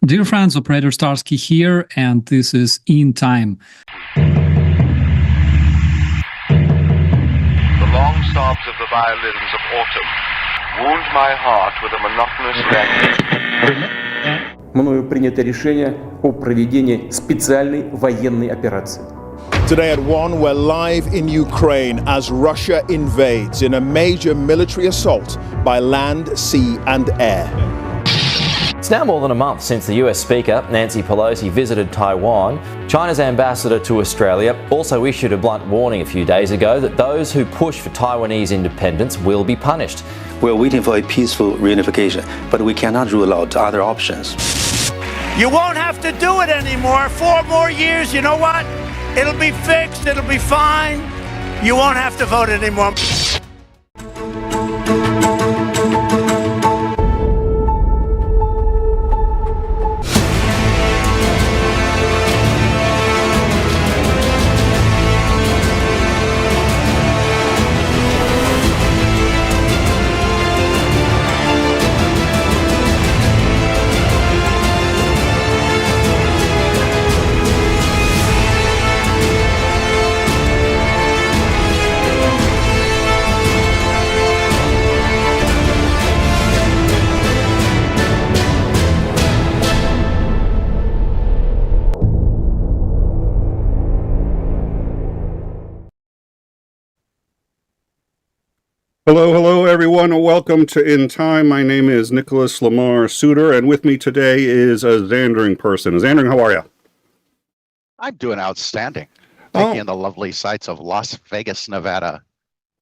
Dear friends, Operator Starsky here, and this is In Time. The long sobs of the violins of autumn wound my heart with a monotonous language. Мною принято решение о проведении специальной военной операции. Today at 1, we're live in Ukraine as Russia invades in a major military assault by land, sea and air. It's now more than a month since the US Speaker, Nancy Pelosi, visited Taiwan. China's ambassador to Australia also issued a blunt warning a few days ago that those who push for Taiwanese independence will be punished. We're waiting for a peaceful reunification, but we cannot rule out other options. You won't have to do it anymore. 4 more years, you know what? It'll be fixed, it'll be fine. You won't have to vote anymore. Hello, everyone, and welcome to In Time. My name is Nicholas Lamar Suter, and with me today is a Xandering person. Xandering, how are you? I'm doing outstanding. Taking in the lovely sights of Las Vegas, Nevada.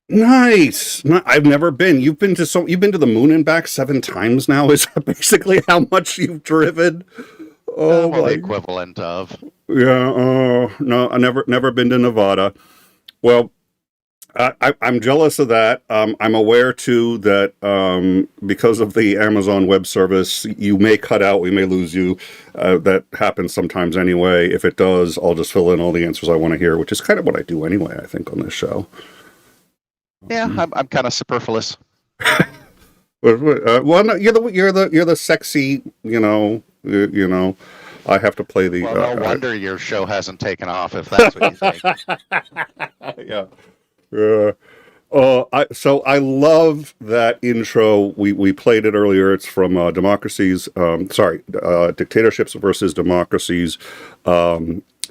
Nice. I've never been. You've been to the moon and back 7 times now. Is that basically how much you've driven? Oh, well, the equivalent of. Yeah. Oh no, I never been to Nevada. Well, I'm jealous of that. I'm aware, too, that because of the Amazon Web Service, you may cut out, we may lose you. That happens sometimes anyway. If it does, I'll just fill in all the answers I want to hear, which is kind of what I do anyway, I think, on this show. Yeah, I'm kind of superfluous. Well, no, you're the sexy, you know. I have to play the. Well, no wonder your show hasn't taken off, if that's what you think. Yeah. So I love that intro. We played it earlier. It's from Dictators versus Democracies.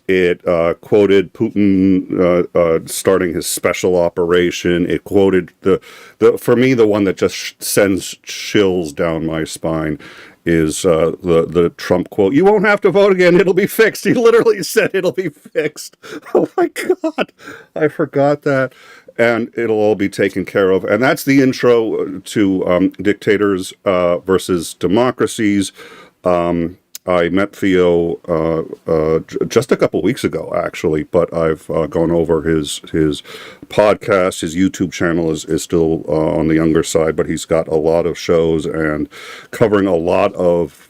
It quoted Putin starting his special operation. It quoted the for me, the one that just sends chills down my spine is the Trump quote, "You won't have to vote again, it'll be fixed." He literally said it'll be fixed. Oh my God, I forgot that. And it'll all be taken care of. And that's the intro to Dictators versus Democracies. I met Theo just a couple weeks ago, actually, but I've gone over his podcast. His YouTube channel is still on the younger side, but he's got a lot of shows and covering a lot of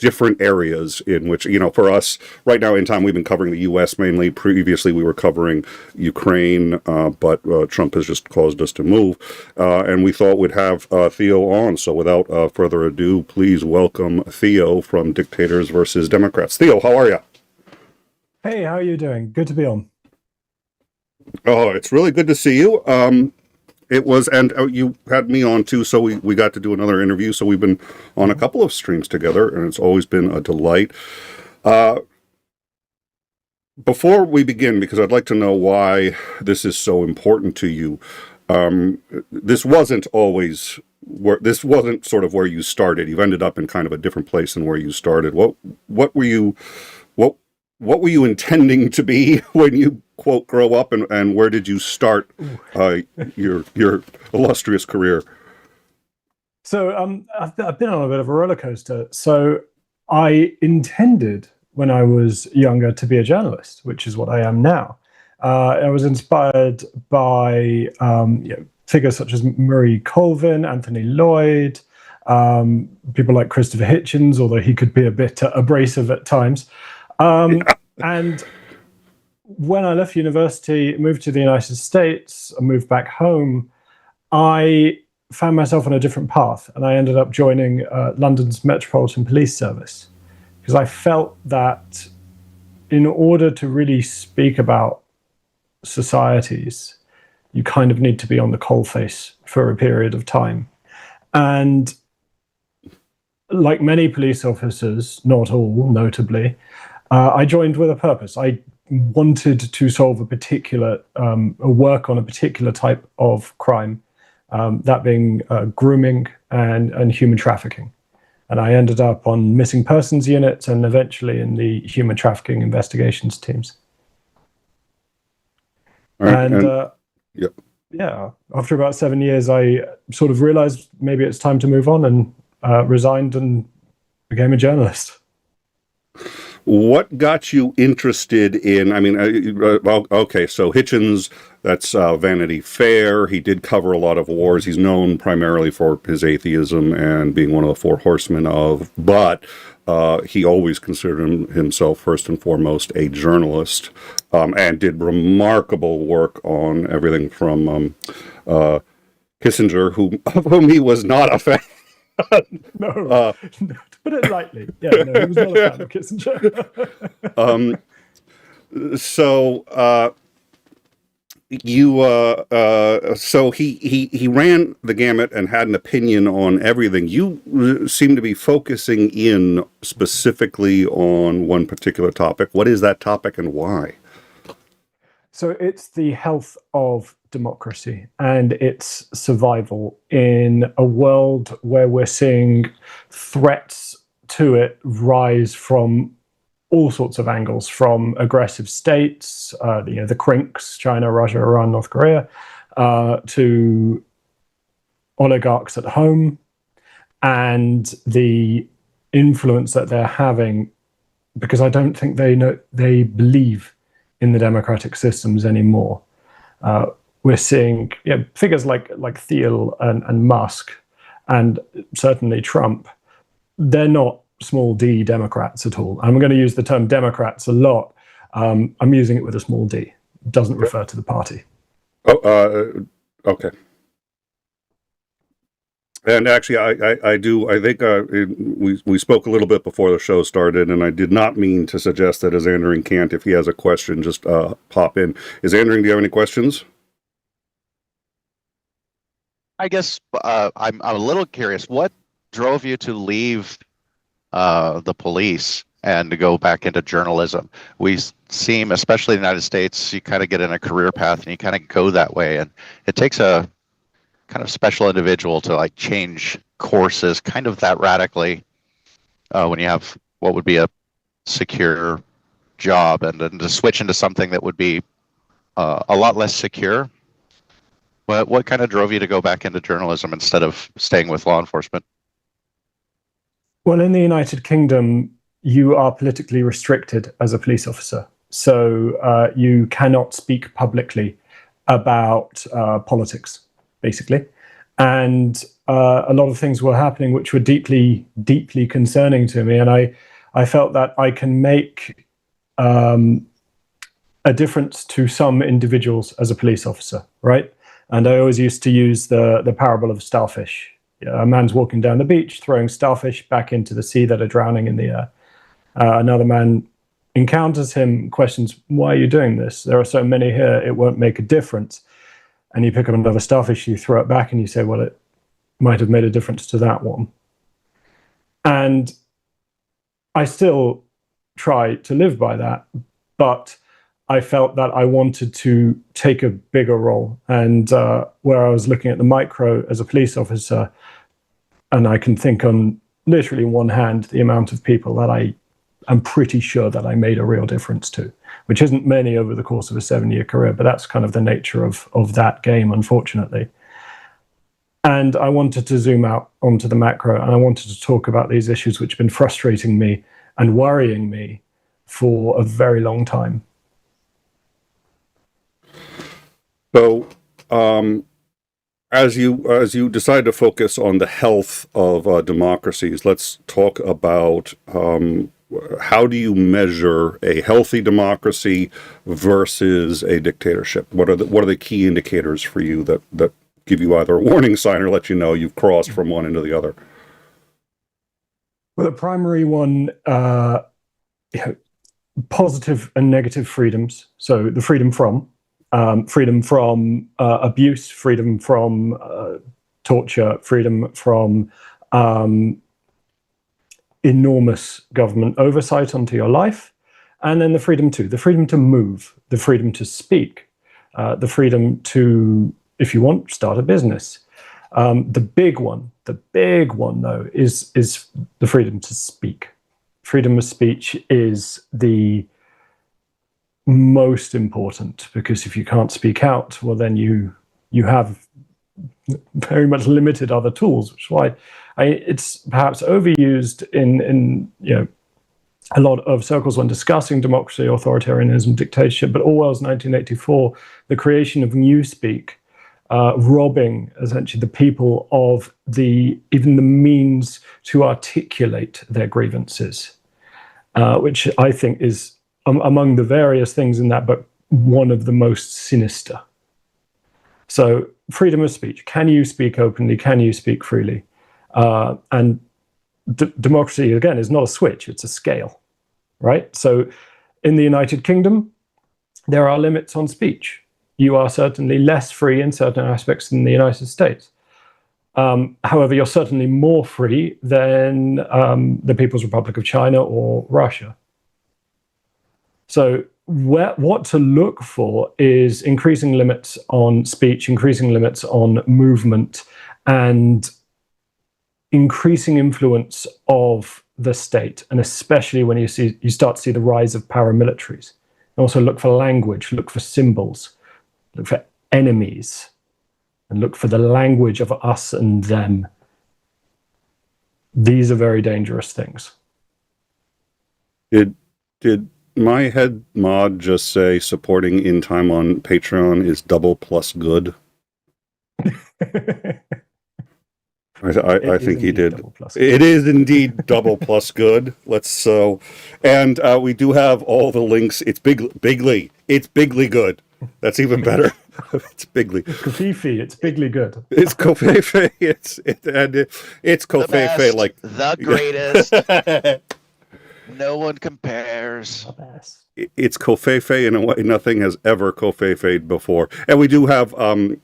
different areas in which, for us right now in time, we've been covering the U.S. mainly. Previously, we were covering Ukraine, but Trump has just caused us to move. And we thought we'd have Theo on. So without further ado, please welcome Theo from Dictators versus Democrats. Theo, how are you? Hey, how are you doing? Good to be on. Oh, it's really good to see you. It was, and you had me on too, so we got to do another interview. So we've been on a couple of streams together, and it's always been a delight. Before we begin, because I'd like to know why this is so important to you. This wasn't sort of where you started. You've ended up in kind of a different place than where you started. What were you intending to be when you, quote, grow up, and where did you start your illustrious career? So I've been on a bit of a roller coaster. So I intended when I was younger to be a journalist, which is what I am now. I was inspired by figures such as Murray Colvin, Anthony Lloyd, people like Christopher Hitchens, although he could be a bit abrasive at times. And when I left university, moved to the United States, I moved back home, I found myself on a different path, and I ended up joining London's Metropolitan Police Service, because I felt that in order to really speak about societies, you kind of need to be on the coalface for a period of time. And like many police officers, not all, notably, I joined with a purpose. I wanted to solve a particular, work on a particular type of crime, that being grooming and human trafficking. And I ended up on missing persons units and eventually in the human trafficking investigations teams. Right, and yeah, after about 7 years, I sort of realized maybe it's time to move on, and resigned and became a journalist. What got you interested in, I mean, okay, so Hitchens, that's Vanity Fair. He did cover a lot of wars. He's known primarily for his atheism and being one of the four horsemen of, but he always considered himself first and foremost a journalist, and did remarkable work on everything from Kissinger, of whom he was not a fan. No, to put it lightly. Yeah, no, he was not a fan of Kissinger. So he ran the gamut and had an opinion on everything. You seem to be focusing in specifically on one particular topic. What is that topic and why? So it's the health of democracy and its survival in a world where we're seeing threats to it rise from all sorts of angles, from aggressive states, the CRINCs, China, Russia, Iran, North Korea, to oligarchs at home, and the influence that they're having, because I don't think they believe in the democratic systems anymore. We're seeing figures like Theo and Musk, and certainly Trump. They're not small d Democrats at all. I'm going to use the term Democrats a lot. I'm using it with a small d. It doesn't refer to the party. Oh, okay. And actually, I think we spoke a little bit before the show started, and I did not mean to suggest that 𝐶𝐸𝐴ndering can't, if he has a question, just pop in. 𝐶𝐸𝐴ndering, do you have any questions? I guess I'm a little curious. What drove you to leave the police and to go back into journalism? We seem, especially in the United States, you kind of get in a career path and you kind of go that way, and it takes a kind of special individual to like change courses kind of that radically when you have what would be a secure job, and then to switch into something that would be a lot less secure. What kind of drove you to go back into journalism instead of staying with law enforcement? Well, in the United Kingdom, you are politically restricted as a police officer. So you cannot speak publicly about politics, basically. And a lot of things were happening which were deeply, deeply concerning to me. And I felt that I can make a difference to some individuals as a police officer, right? And I always used to use the parable of starfish. A man's walking down the beach, throwing starfish back into the sea that are drowning in the air. Another man encounters him, questions, why are you doing this? There are so many here, it won't make a difference. And you pick up another starfish, you throw it back, and you say, well, it might have made a difference to that one. And I still try to live by that, but I felt that I wanted to take a bigger role. And where I was looking at the micro as a police officer, and I can think on literally one hand the amount of people that I'm pretty sure that I made a real difference to, which isn't many over the course of a 7-year career, but that's kind of the nature of that game, unfortunately. And I wanted to zoom out onto the macro, and I wanted to talk about these issues which have been frustrating me and worrying me for a very long time. So, as you decide to focus on the health of democracies, let's talk about how do you measure a healthy democracy versus a dictatorship? What are the key indicators for you that give you either a warning sign or let you know you've crossed from one into the other? Well, the primary one, positive and negative freedoms. So the freedom from abuse, freedom from torture, freedom from enormous government oversight onto your life, and then the freedom to move, the freedom to speak, the freedom to, if you want, start a business. The big one though is the freedom to speak. Freedom of speech is the most important, because if you can't speak out, well, then you have very much limited other tools, which is why it's perhaps overused in a lot of circles when discussing democracy, authoritarianism, dictatorship. But Orwell's 1984, the creation of Newspeak, robbing essentially the people of even the means to articulate their grievances, which I think is among the various things in that book, one of the most sinister. So freedom of speech. Can you speak openly? Can you speak freely? And democracy, again, is not a switch, it's a scale, right? So in the United Kingdom, there are limits on speech. You are certainly less free in certain aspects than the United States. However, you're certainly more free than the People's Republic of China or Russia. So what to look for is increasing limits on speech, increasing limits on movement, and increasing influence of the state, and especially when you start to see the rise of paramilitaries. And also look for language, look for symbols, look for enemies, and look for the language of us and them. These are very dangerous things. Did my head mod just say supporting In Time on Patreon is double plus good? I think he did. It is indeed double plus good. And we do have all the links. It's bigly. It's bigly good. That's even better. It's bigly. It's Kofifi. It's bigly good. It's Kofifi. It's Kofifi, like the greatest. No one compares. It's Kofifi in a way nothing has ever Kofifa'd before. And we do have a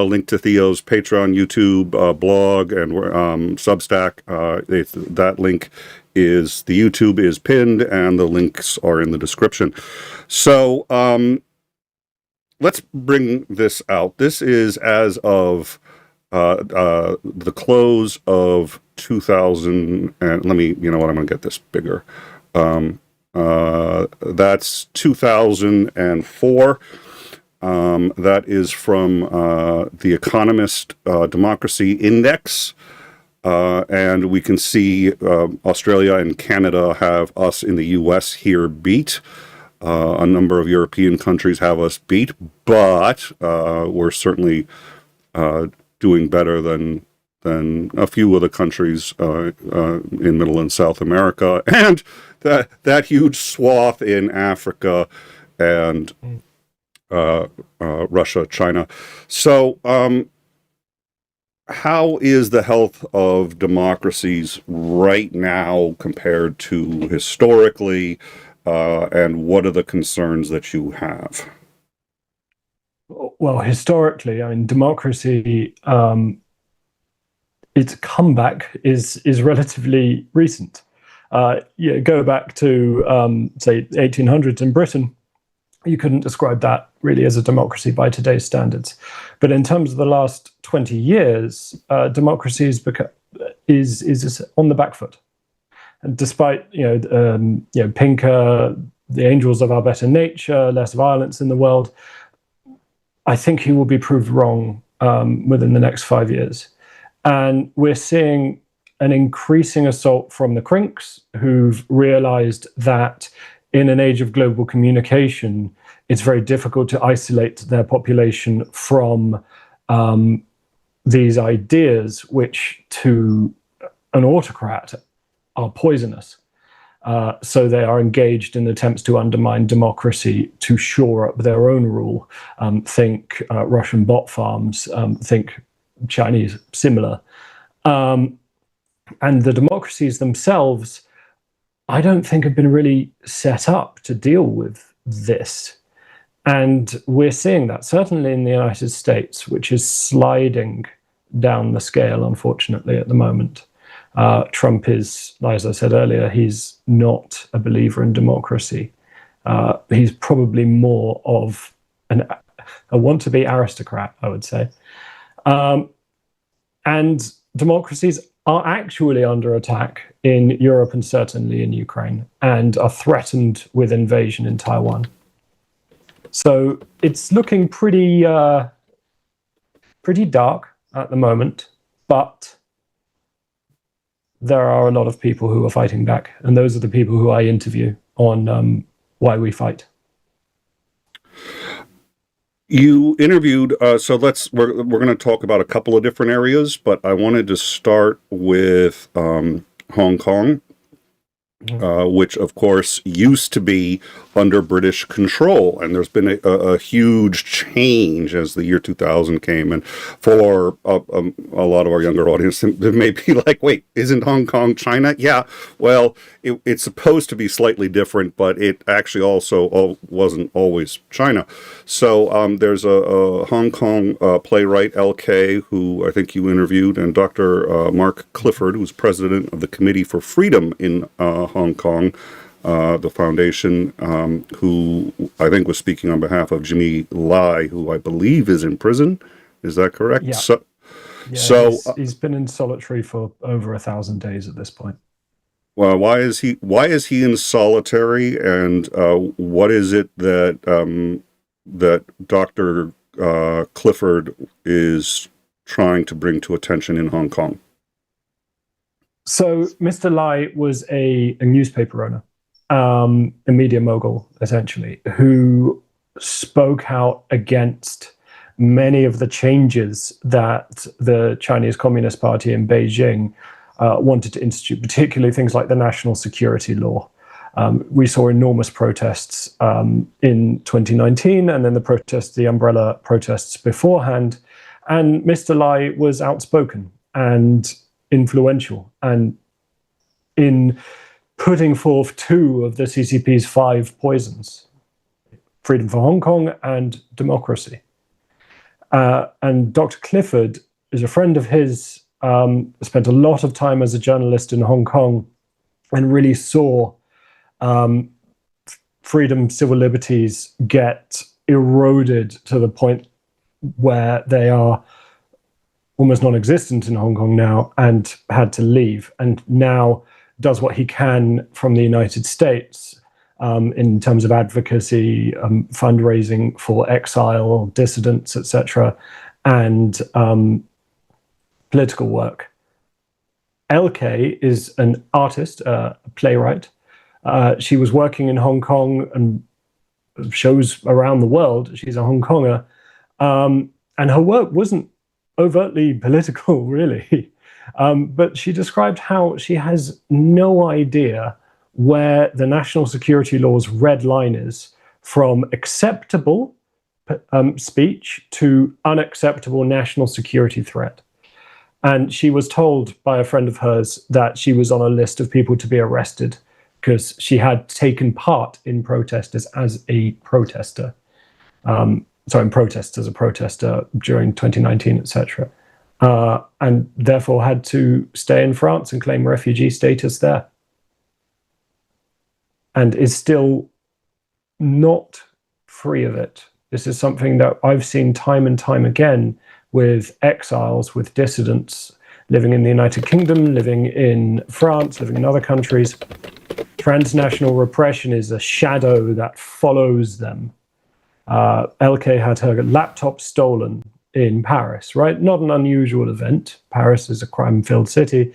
link to Theo's Patreon, YouTube, blog, and Substack. That link is, the YouTube is pinned, and the links are in the description. So let's bring this out. This is as of the close of 2000, and let me, you know what, I'm going to get this bigger. That's 2004. That is from the Economist Democracy Index. And we can see Australia and Canada have us in the US here beat. A number of European countries have us beat, but we're certainly doing better than a few of the countries in Middle and South America, and that huge swath in Africa and Russia, China. So how is the health of democracies right now compared to historically, and what are the concerns that you have? Well, historically, I mean, democracy, its comeback is relatively recent. Go back to, say, 1800s in Britain, you couldn't describe that really as a democracy by today's standards. But in terms of the last 20 years, democracy is on the back foot. And despite, Pinker, the angels of our better nature, less violence in the world, I think he will be proved wrong within the next 5 years. And we're seeing an increasing assault from the crinks, who've realized that in an age of global communication, it's very difficult to isolate their population from these ideas, which to an autocrat are poisonous. So they are engaged in attempts to undermine democracy to shore up their own rule. Think Russian bot farms, think Chinese similar. And the democracies themselves, I don't think have been really set up to deal with this. And we're seeing that certainly in the United States, which is sliding down the scale, unfortunately, at the moment. Trump is, as I said earlier, he's not a believer in democracy. He's probably more of a want-to-be aristocrat, I would say. And democracies are actually under attack in Europe and certainly in Ukraine, and are threatened with invasion in Taiwan. So it's looking pretty dark at the moment, but there are a lot of people who are fighting back, and those are the people who I interview on Why We Fight. You interviewed, so we're going to talk about a couple of different areas, but I wanted to start with Hong Kong, which of course used to be under British control, and there's been a huge change as the year 2000 came. And for a lot of our younger audience, they may be like, wait, isn't Hong Kong China? Yeah, well, it's supposed to be slightly different, but it actually also wasn't always China. So there's a Hong Kong playwright, 𝐍𝐤𝐜𝐿, who I think you interviewed, and Dr. Mark Clifford, who's president of the Committee for Freedom in Hong Kong, the foundation, who I think was speaking on behalf of Jimmy Lai, who I believe is in prison. Is that correct? Yeah. He's been in solitary for over 1,000 days at this point. Well, why is he in solitary, and what is it that that Dr. Clifford is trying to bring to attention in Hong Kong? So Mr. Lai was a newspaper owner, a media mogul, essentially, who spoke out against many of the changes that the Chinese Communist Party in Beijing wanted to institute, particularly things like the national security law. We saw enormous protests in 2019, and then the umbrella protests beforehand. And Mr. Lai was outspoken and influential, and in putting forth 2 of the CCP's 5 poisons: freedom for Hong Kong and democracy. And Dr. Clifford is a friend of his, spent a lot of time as a journalist in Hong Kong, and really saw freedom, civil liberties get eroded to the point where they are almost non-existent in Hong Kong now, and had to leave, and now does what he can from the United States in terms of advocacy, fundraising for exile, dissidents, etc., and political work. 𝐍𝐤𝐜𝐿 is an artist, a playwright. She was working in Hong Kong and shows around the world. She's a Hong Konger. And her work wasn't overtly political, really. But she described how she has no idea where the national security law's red line is from acceptable speech to unacceptable national security threat. And she was told by a friend of hers that she was on a list of people to be arrested because she had taken part in protesters as a protester. In protests as a protester during 2019, etc. And therefore had to stay in France and claim refugee status there. And is still not free of it. This is something that I've seen time and time again with exiles, with dissidents living in the United Kingdom, living in France, living in other countries. Transnational repression is a shadow that follows them. 𝐍𝐿𝐜𝐿 had her laptop stolen in Paris, right? Not an unusual event. Paris is a crime-filled city.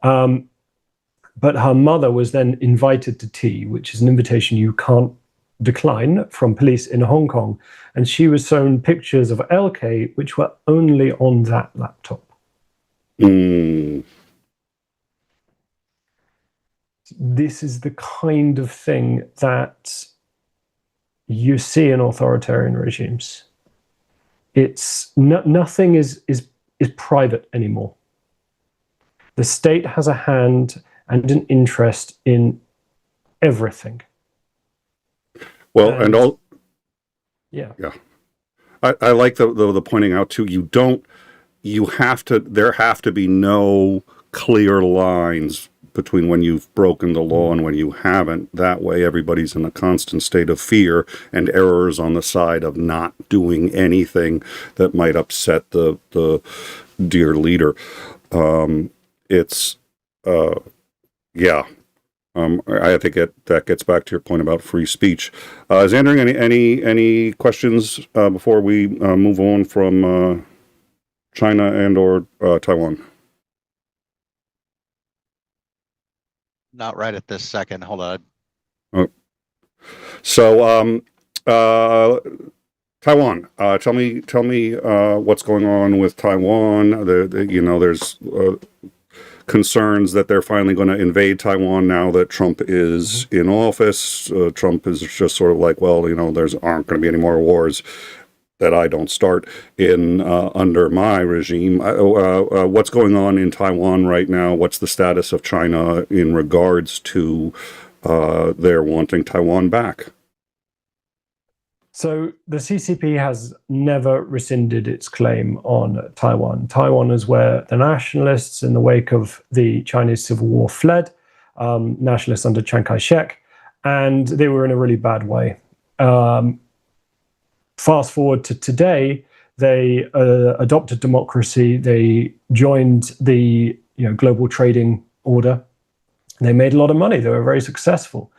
But her mother was then invited to tea, which is an invitation you can't decline, from police in Hong Kong. And she was shown pictures of 𝐍𝐿𝐜𝐿, which were only on that laptop. this is the kind of thing that you see in authoritarian regimes. It's nothing is private anymore. The state has a hand and an interest in everything. Well, and all. Yeah. Yeah. I like the pointing out too. There have to be no clear lines between when you've broken the law and when you haven't. That way everybody's in a constant state of fear, and errors on the side of not doing anything that might upset the dear leader. I think that gets back to your point about free speech. Xander, any questions before we move on from China and or Taiwan? Not right at this second. Hold on. So, Taiwan. Tell me what's going on with Taiwan. There's concerns that they're finally going to invade Taiwan now that Trump is in office. Trump is just sort of like, well, there aren't going to be any more wars that I don't start in under my regime. What's going on in Taiwan right now? What's the status of China in regards to their wanting Taiwan back? So the CCP has never rescinded its claim on Taiwan. Taiwan is where the nationalists, in the wake of the Chinese Civil War, fled, nationalists under Chiang Kai-shek, and they were in a really bad way. Fast forward to today, they adopted democracy. They joined the global trading order. They made a lot of money. They were very successful.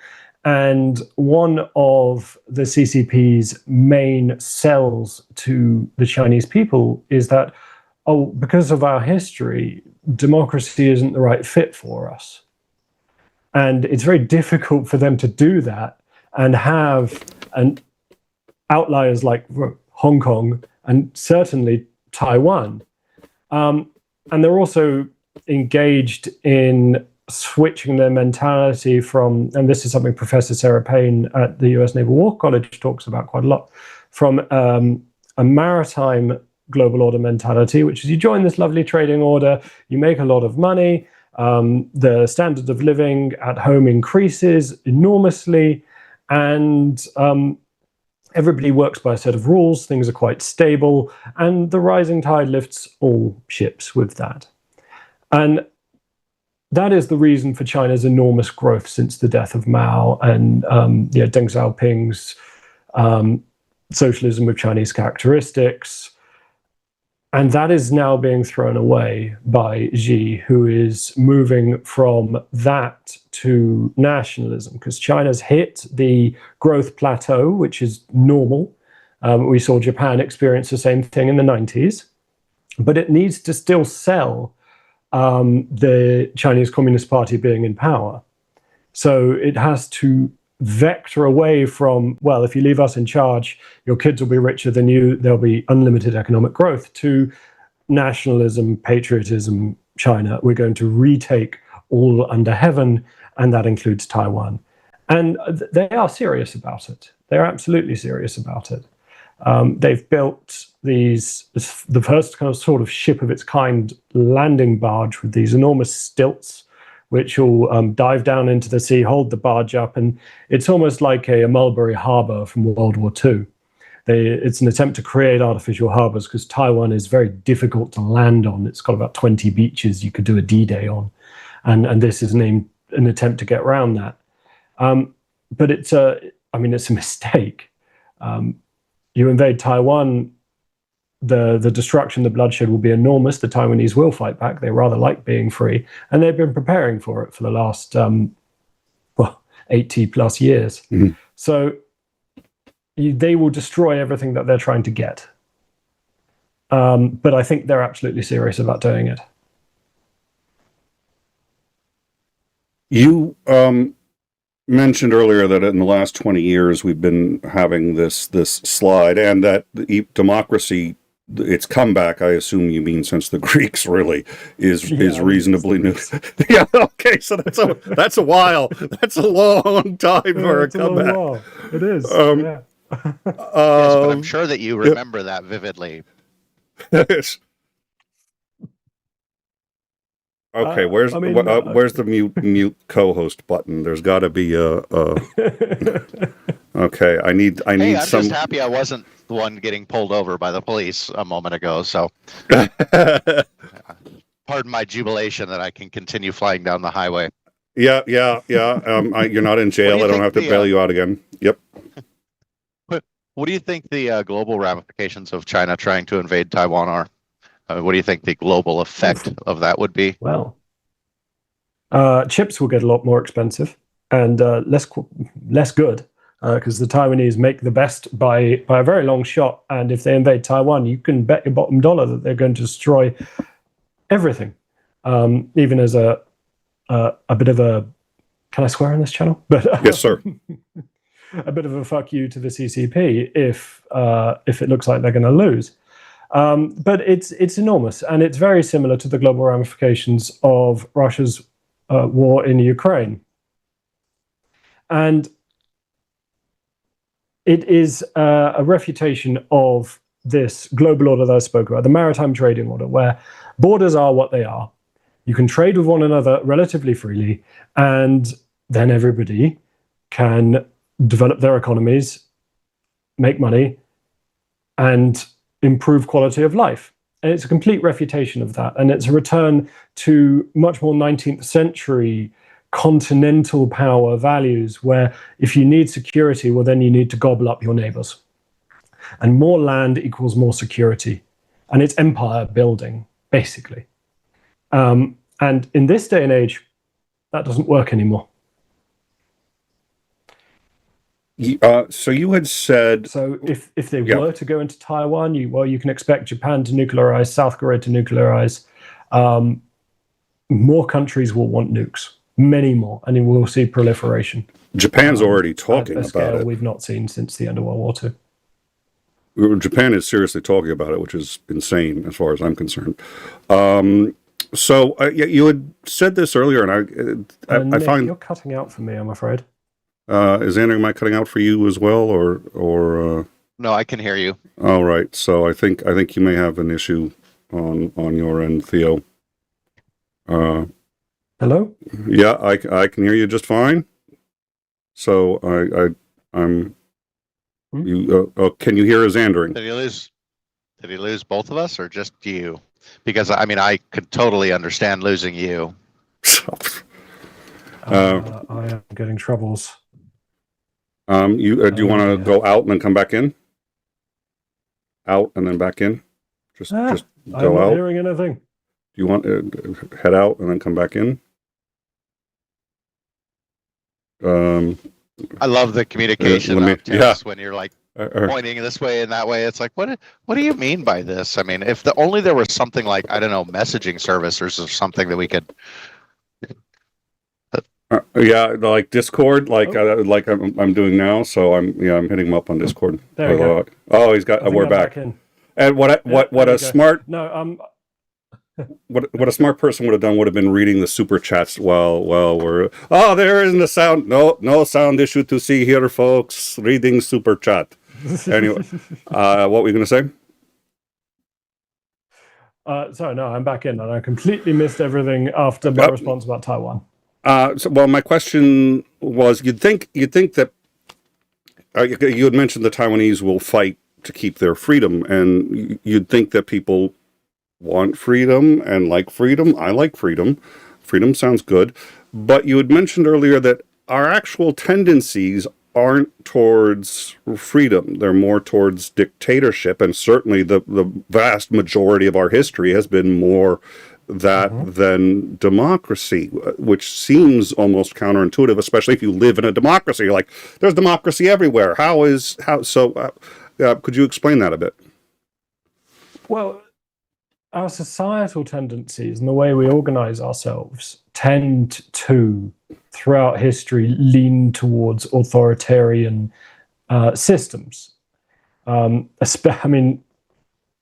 And one of the CCP's main sells to the Chinese people is that, because of our history, democracy isn't the right fit for us. And it's very difficult for them to do that and have outliers like Hong Kong and certainly Taiwan. And they're also engaged in switching their mentality from, and this is something Professor Sarah Payne at the US Naval War College talks about quite a lot, from a maritime global order mentality, which is you join this lovely trading order, you make a lot of money, the standard of living at home increases enormously, and everybody works by a set of rules, things are quite stable, and the rising tide lifts all ships with that. And that is the reason for China's enormous growth since the death of Mao and Deng Xiaoping's socialism with Chinese characteristics. And that is now being thrown away by Xi, who is moving from that to nationalism, because China's hit the growth plateau, which is normal. We saw Japan experience the same thing in the 90s, but it needs to still sell the Chinese Communist Party being in power. So it has to vector away from, well, if you leave us in charge, your kids will be richer than you, there'll be unlimited economic growth, to nationalism, patriotism, China. We're going to retake all under heaven, and that includes Taiwan. And they are serious about it. They're absolutely serious about it. They've built the first kind of sort of ship of its kind landing barge with these enormous stilts, which will dive down into the sea, hold the barge up, and it's almost like a Mulberry Harbor from World War II. It's an attempt to create artificial harbors because Taiwan is very difficult to land on. It's got about 20 beaches you could do a D-Day on, and this is an attempt to get around that. But it's a mistake. You invade Taiwan, the destruction, the bloodshed will be enormous. The Taiwanese will fight back. They rather like being free, and they've been preparing for it for the last 80 plus years. Mm-hmm. So they will destroy everything that they're trying to get. But I think they're absolutely serious about doing it. You mentioned earlier that in the last 20 years we've been having this slide, and that the democracy its comeback, I assume you mean since the Greeks, really is reasonably new. Yeah, okay, so that's a while. That's a long time for a comeback. It is. Yes, but I'm sure that you remember that vividly. Okay, where's the mute co-host button? There's got to be a. Okay, I need I'm some. just happy I wasn't the one getting pulled over by the police a moment ago. So, pardon my jubilation that I can continue flying down the highway. Yeah. You're not in jail. I don't have to bail you out again. Yep. What do you think the global ramifications of China trying to invade Taiwan are? What do you think the global effect of that would be? Well, chips will get a lot more expensive and less good because the Taiwanese make the best by a very long shot. And if they invade Taiwan, you can bet your bottom dollar that they're going to destroy everything. Even as a bit of a, can I swear on this channel? But yes, sir. A bit of a fuck you to the CCP if it looks like they're going to lose. But it's enormous, and it's very similar to the global ramifications of Russia's war in Ukraine. And it is a refutation of this global order that I spoke about, the maritime trading order, where borders are what they are. You can trade with one another relatively freely, and then everybody can develop their economies, make money, and improve quality of life. And it's a complete refutation of that. And it's a return to much more 19th century continental power values, where if you need security, well, then you need to gobble up your neighbors. And more land equals more security. And it's empire building, basically. And in this day and age, that doesn't work anymore. So you had said... So if they were to go into Taiwan, you can expect Japan to nuclearize, South Korea to nuclearize. More countries will want nukes, many more, and we'll see proliferation. Japan's already talking at a about it. We've not seen since the end of World War II. Japan is seriously talking about it, which is insane as far as I'm concerned. So you had said this earlier, and I Nick, find you're cutting out for me, I'm afraid. Is Andrew, am I cutting out for you as well, or? No, I can hear you. All right, so I think you may have an issue on your end, Theo. Hello? Yeah, I can hear you just fine. So I'm. You can you hear us, Andrew? Did he lose both of us, or just you? Because I mean, I could totally understand losing you. I am getting troubles. Do you want to go out and then come back in? Out and then back in? Just go out. I'm not hearing anything. Do you want to head out and then come back in? I love the communication when you're like pointing this way and that way. It's like, what do you mean by this? I mean, if only there was something like, I don't know, messaging service or something that we could. Like Discord, like I'm doing now. So I'm hitting him up on Discord. There we go. Oh, he's got. We're back. And what a smart. What a smart person would have done would have been reading the super chats while we're. Oh, there isn't a sound. No sound issue to see here, folks. Reading super chat. Anyway, what were you going to say? Sorry, no, I'm back in, and I completely missed everything after my response about Taiwan. Well, my question was: you'd think that you had mentioned the Taiwanese will fight to keep their freedom, and you'd think that people want freedom and like freedom. I like freedom. Freedom sounds good. But you had mentioned earlier that our actual tendencies aren't towards freedom. They're more towards dictatorship, and certainly the vast majority of our history has been more that than democracy, which seems almost counterintuitive, especially if you live in a democracy. You're like, there's democracy everywhere. Could you explain that a bit? Well, our societal tendencies and the way we organize ourselves tend to, throughout history, lean towards authoritarian systems. I mean,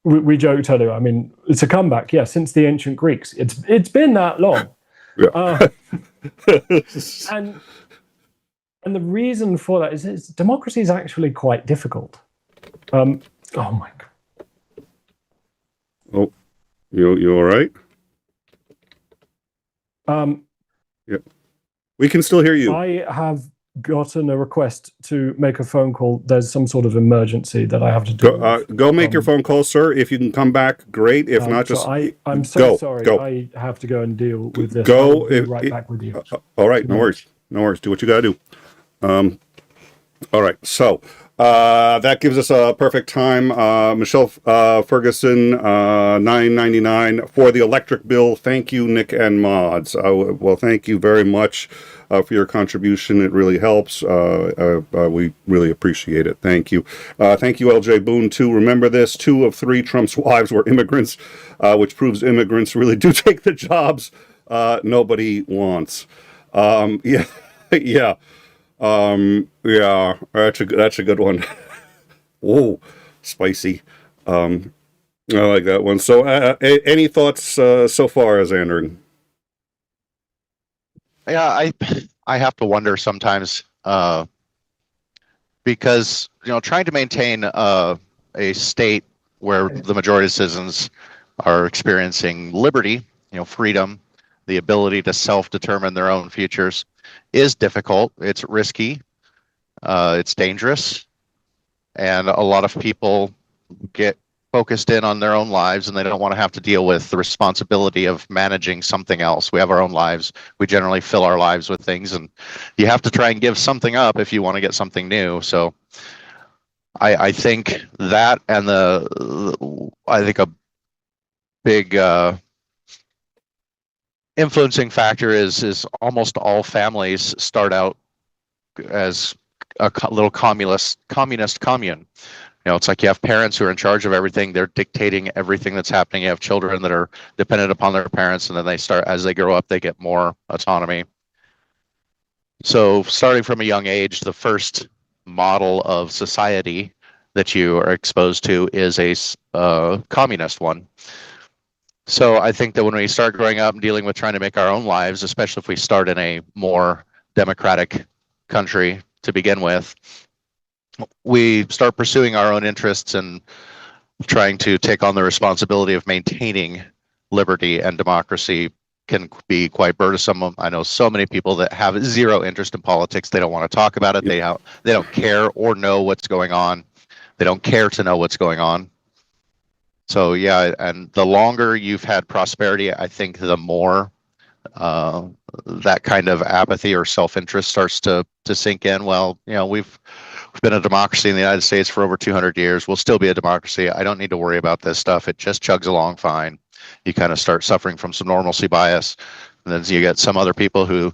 we joked earlier. I mean, it's a comeback, yeah, since the ancient Greeks. It's been that long. Yeah. And the reason for that is democracy is actually quite difficult. Oh my God. Oh, you all right? Yeah. We can still hear you. I have gotten a request to make a phone call. There's some sort of emergency that I have to do. Go make your phone call, sir. If you can come back, great. If not, just I'm so sorry. Go. I have to go and deal with this. Go. I'll be right back with you. All right. No worries. No worries. Do what you got to do. All right. So that gives us a perfect time. Michelle Ferguson, $9.99 for the electric bill. Thank you, Nick and Mods. Well, thank you very much for your contribution. It really helps. We really appreciate it. Thank you. Thank you, LJ Boone, too. Remember this, 2 of 3 Trump's wives were immigrants, which proves immigrants really do take the jobs nobody wants. Yeah. Yeah. Yeah, that's a good one. Whoa, spicy. I like that one. So, any thoughts so far, Xandering? Yeah, I have to wonder sometimes because trying to maintain a state where the majority of citizens are experiencing liberty, freedom, the ability to self-determine their own futures, is difficult. It's risky. It's dangerous, and a lot of people get focused in on their own lives, and they don't want to have to deal with the responsibility of managing something else. We have our own lives. We generally fill our lives with things, and you have to try and give something up if you want to get something new. So I think that, and I think a big influencing factor is almost all families start out as a little communist commune. It's like you have parents who are in charge of everything. They're dictating everything that's happening. You have children that are dependent upon their parents, and then as they grow up, they get more autonomy. So starting from a young age, the first model of society that you are exposed to is a communist one. So I think that when we start growing up and dealing with trying to make our own lives, especially if we start in a more democratic country to begin with, we start pursuing our own interests and trying to take on the responsibility of maintaining liberty and democracy can be quite burdensome. I know so many people that have zero interest in politics. They don't want to talk about it. They don't care or know what's going on. They don't care to know what's going on. So yeah, and the longer you've had prosperity, I think the more that kind of apathy or self-interest starts to sink in. Well, we've been a democracy in the United States for over 200 years. We'll still be a democracy. I don't need to worry about this stuff. It just chugs along fine. You kind of start suffering from some normalcy bias, and then you get some other people who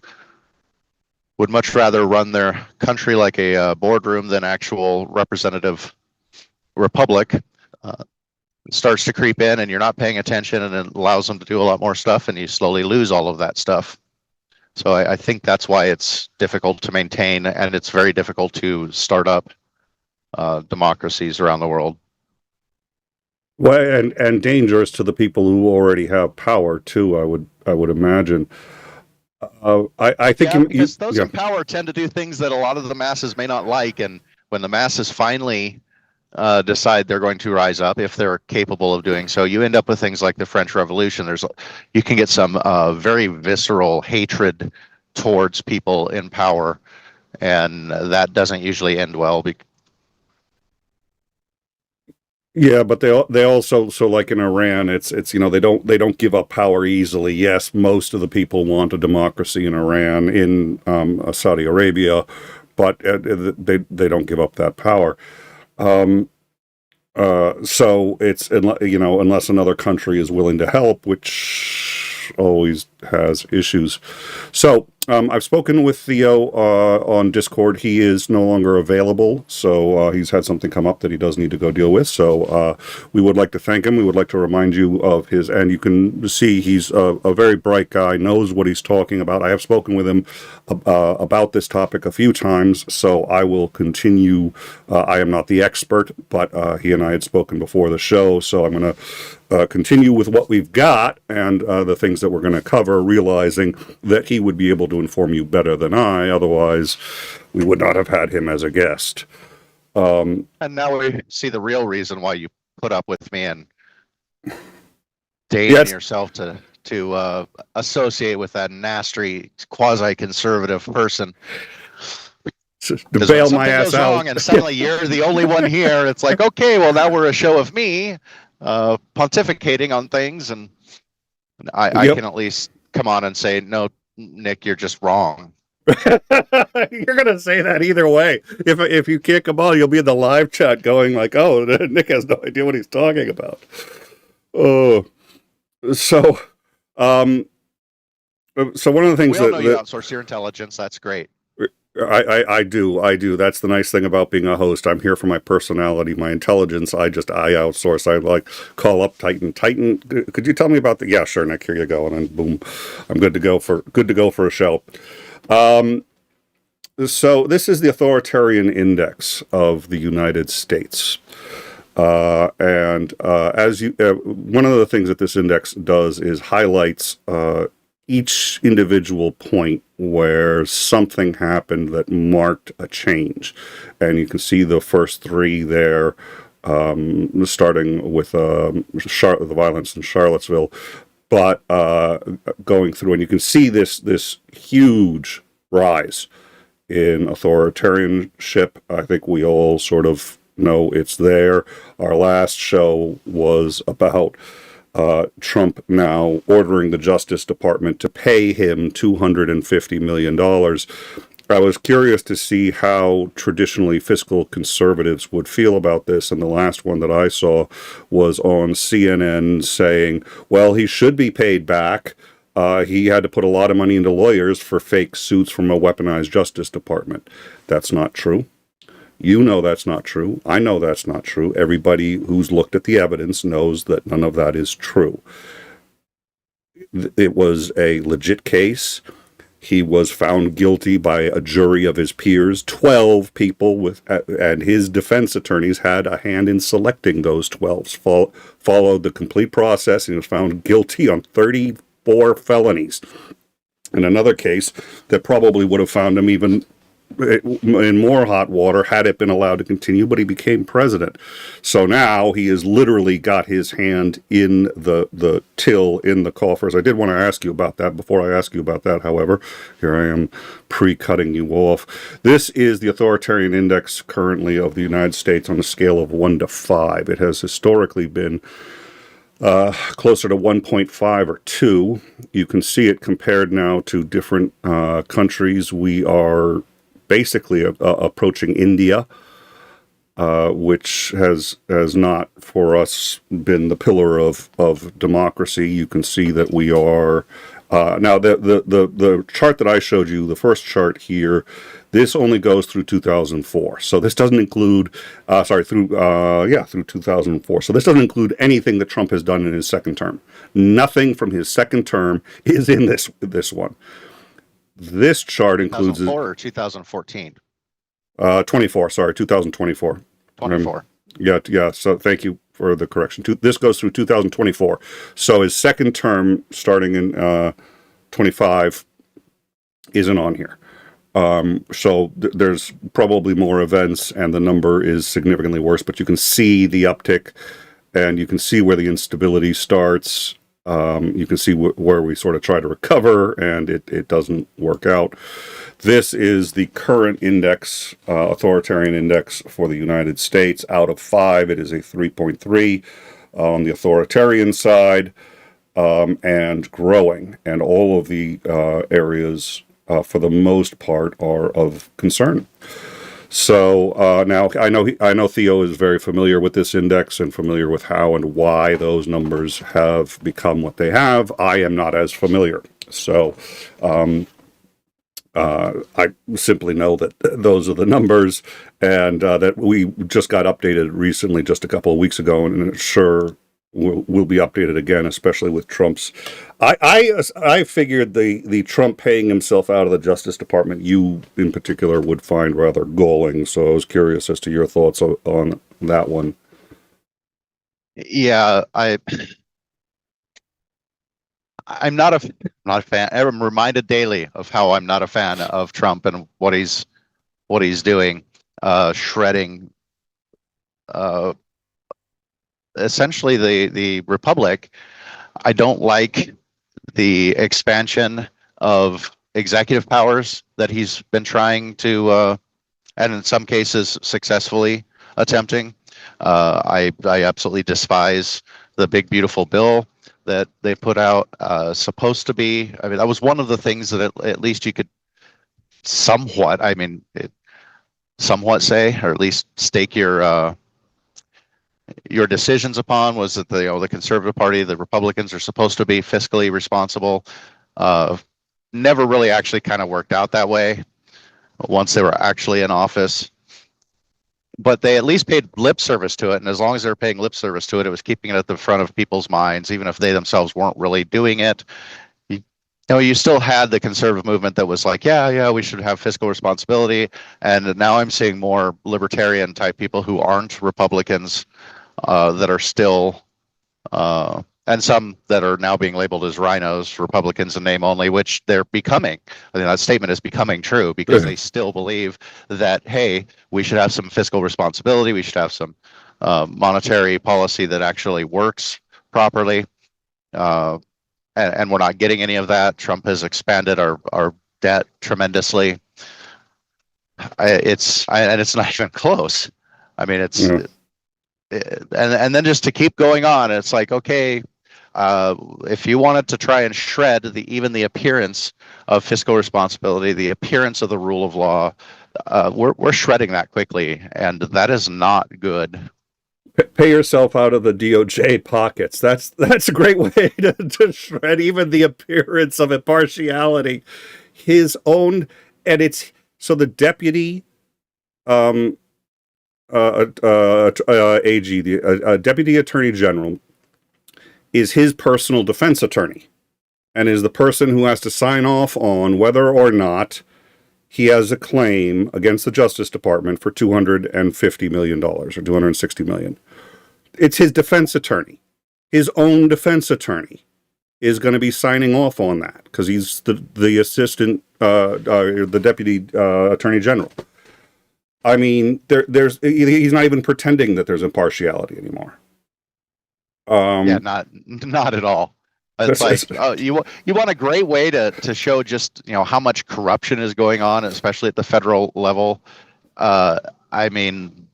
would much rather run their country like a boardroom than actual representative republic. Starts to creep in, and you're not paying attention, and it allows them to do a lot more stuff, and you slowly lose all of that stuff. So I think that's why it's difficult to maintain, and it's very difficult to start up democracies around the world. Well, and dangerous to the people who already have power too. I would imagine. I think because those in power tend to do things that a lot of the masses may not like, and when the masses finally decide they're going to rise up, if they're capable of doing so, you end up with things like the French Revolution. You can get some very visceral hatred towards people in power, and that doesn't usually end well. Yeah, but they also, so like in Iran, it's they don't give up power easily. Yes, most of the people want a democracy in Iran, in Saudi Arabia, but they don't give up that power. So it's, unless another country is willing to help, which always has issues. So I've spoken with Theo on Discord. He is no longer available, so he's had something come up that he does need to go deal with. So we would like to thank him. We would like to remind you of his, and you can see he's a very bright guy, knows what he's talking about. I have spoken with him about this topic a few times, so I will continue. I am not the expert, but he and I had spoken before the show, so I'm going to continue with what we've got and the things that we're going to cover, realizing that he would be able to inform you better than I. Otherwise, we would not have had him as a guest. And now we see the real reason why you put up with me and dating yourself to associate with that nasty quasi-conservative person. To bail my ass out. Wrong and suddenly you're the only one here. It's like, okay, well, now we're a show of me pontificating on things, and I can at least come on and say, no, Nick, you're just wrong. You're gonna say that either way. If you can't come on, you'll be in the live chat going like, oh, Nick has no idea what he's talking about. Oh, so one of the things we all know you outsource your intelligence. That's great. I do. That's the nice thing about being a host. I'm here for my personality, my intelligence. I outsource. I like call up Titan. Titan, could you tell me about the? Yeah, sure, Nick. Here you go, and then boom, I'm good to go for a show. So this is the authoritarian index of the United States, and as you, one of the things that this index does is highlights each individual point where something happened that marked a change. And you can see the first three there, starting with the violence in Charlottesville, but going through, and you can see this huge rise in authoritarianship. I think we all sort of know it's there. Our last show was about Trump now ordering the Justice Department to pay him $250 million. I was curious to see how traditionally fiscal conservatives would feel about this, and the last one that I saw was on CNN saying, well, he should be paid back. He had to put a lot of money into lawyers for fake suits from a weaponized Justice Department. That's not true. You know that's not true. I know that's not true. Everybody who's looked at the evidence knows that none of that is true. It was a legit case. He was found guilty by a jury of his peers. 12 people and his defense attorneys had a hand in selecting those 12. Followed the complete process and was found guilty on 34 felonies. In another case that probably would have found him even in more hot water had it been allowed to continue, but he became president. So now he has literally got his hand in the till, in the coffers. I did want to ask you about that. Before I ask you about that, however, here I am pre-cutting you off. This is the authoritarian index currently of the United States on a scale of 1 to 5. It has historically been closer to 1.5 or 2. You can see it compared now to different countries. We are basically approaching India, which has not for us been the pillar of democracy. You can see that we are now the chart that I showed you, the first chart here, this only goes through 2004. So this doesn't include through 2004. So this doesn't include anything that Trump has done in his second term. Nothing from his second term is in this one. This chart includes 2004 or 2014. 24. Sorry, 2024. 24. Yeah. So thank you for the correction. This goes through 2024. So his second term, starting in 25, isn't on here. So there's probably more events, and the number is significantly worse. But you can see the uptick, and you can see where the instability starts. You can see where we sort of try to recover, and it doesn't work out. This is the current index, authoritarian index for the United States. Out of 5, it is a 3.3 on the authoritarian side, and growing. And all of the areas, for the most part, are of concern. So now I know Theo is very familiar with this index and familiar with how and why those numbers have become what they have. I am not as familiar. So I simply know that those are the numbers, and that we just got updated recently, just a couple of weeks ago, and sure will be updated again, especially with Trump's. I figured the Trump paying himself out of the Justice Department, you in particular, would find rather galling. So I was curious as to your thoughts on that one. Yeah, I'm not a fan. I'm reminded daily of how I'm not a fan of Trump and what he's doing, shredding essentially the republic. I don't like the expansion of executive powers that he's been trying to, and in some cases successfully attempting. I absolutely despise the big beautiful bill that they put out. Supposed to be, I mean, that was one of the things that at least you could somewhat, somewhat say, or at least stake your decisions upon, was that the Conservative Party, the Republicans, are supposed to be fiscally responsible. Never really actually kind of worked out that way once they were actually in office. But they at least paid lip service to it, and as long as they were paying lip service to it, it was keeping it at the front of people's minds, even if they themselves weren't really doing it. You still had the conservative movement that was like, yeah, we should have fiscal responsibility. And now I'm seeing more libertarian type people who aren't Republicans that are still, and some that are now being labeled as rhinos, Republicans in name only, which they're becoming. I mean, that statement is becoming true because they still believe that, hey, we should have some fiscal responsibility. We should have some monetary policy that actually works properly. And we're not getting any of that. Trump has expanded our debt tremendously. It's not even close. I mean, and then just to keep going on, it's like, okay, if you wanted to try and shred even the appearance of fiscal responsibility, the appearance of the rule of law, we're shredding that quickly, and that is not good. Pay yourself out of the DOJ pockets. That's a great way to shred even the appearance of impartiality. His own, and it's so the deputy AG, the deputy attorney general, is his personal defense attorney, and is the person who has to sign off on whether or not he has a claim against the Justice Department for $250 million or $260 million. It's his defense attorney. His own defense attorney is going to be signing off on that because he's the assistant, the deputy attorney general. I mean, he's not even pretending that there's impartiality anymore. Yeah, not at all. It's like, you want a great way to show just how much corruption is going on, especially at the federal level. I mean,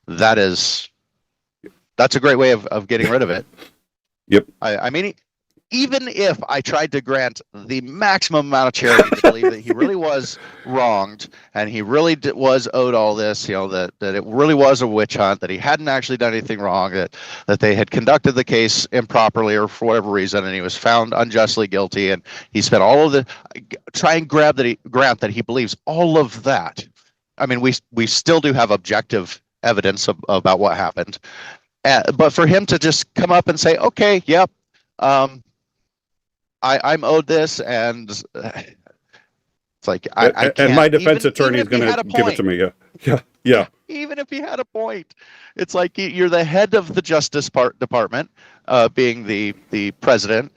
that's a great way of getting rid of it. Yep. I mean, even if I tried to grant the maximum amount of charity to believe that he really was wronged and he really was owed all this, that it really was a witch hunt, that he hadn't actually done anything wrong, that they had conducted the case improperly or for whatever reason, and he was found unjustly guilty, and he spent all of the try and grant that he believes all of that. I mean, we still do have objective evidence about what happened, but for him to just come up and say, okay, yep. I'm owed this, and it's like I can't. And my defense attorney is going to give it to me. Yeah. Even if he had a point, it's like you're the head of the Justice Department, being the president.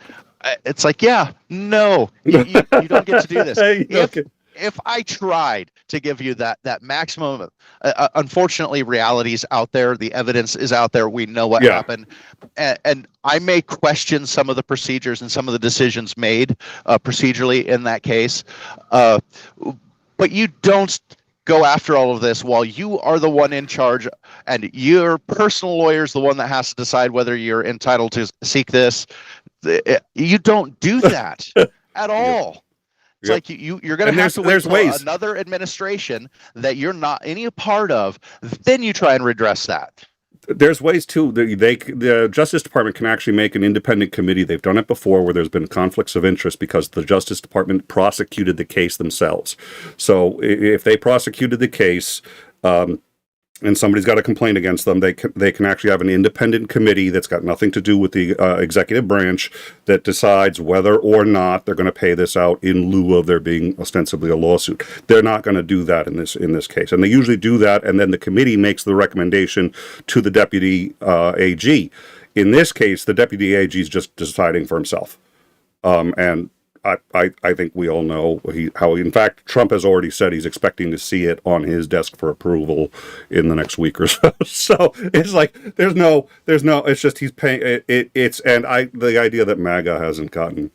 It's like, no, you don't get to do this. If I tried to give you that maximum, unfortunately, reality is out there. The evidence is out there. We know what happened. And I may question some of the procedures and some of the decisions made procedurally in that case. But you don't go after all of this while you are the one in charge, and your personal lawyer is the one that has to decide whether you're entitled to seek this. You don't do that at all. It's like you're going to have to wait for another administration that you're not any part of. Then you try and redress that. There's ways too. The Justice Department can actually make an independent committee. They've done it before where there's been conflicts of interest because the Justice Department prosecuted the case themselves. So if they prosecuted the case, and somebody's got a complaint against them, they can actually have an independent committee that's got nothing to do with the executive branch that decides whether or not they're going to pay this out in lieu of there being ostensibly a lawsuit. They're not going to do that in this case, and they usually do that, and then the committee makes the recommendation to the deputy AG. In this case, the deputy AG is just deciding for himself, and I think we all know how, in fact, Trump has already said he's expecting to see it on his desk for approval in the next week or so. So it's like, it's just he's paying it. The idea that MAGA hasn't gotten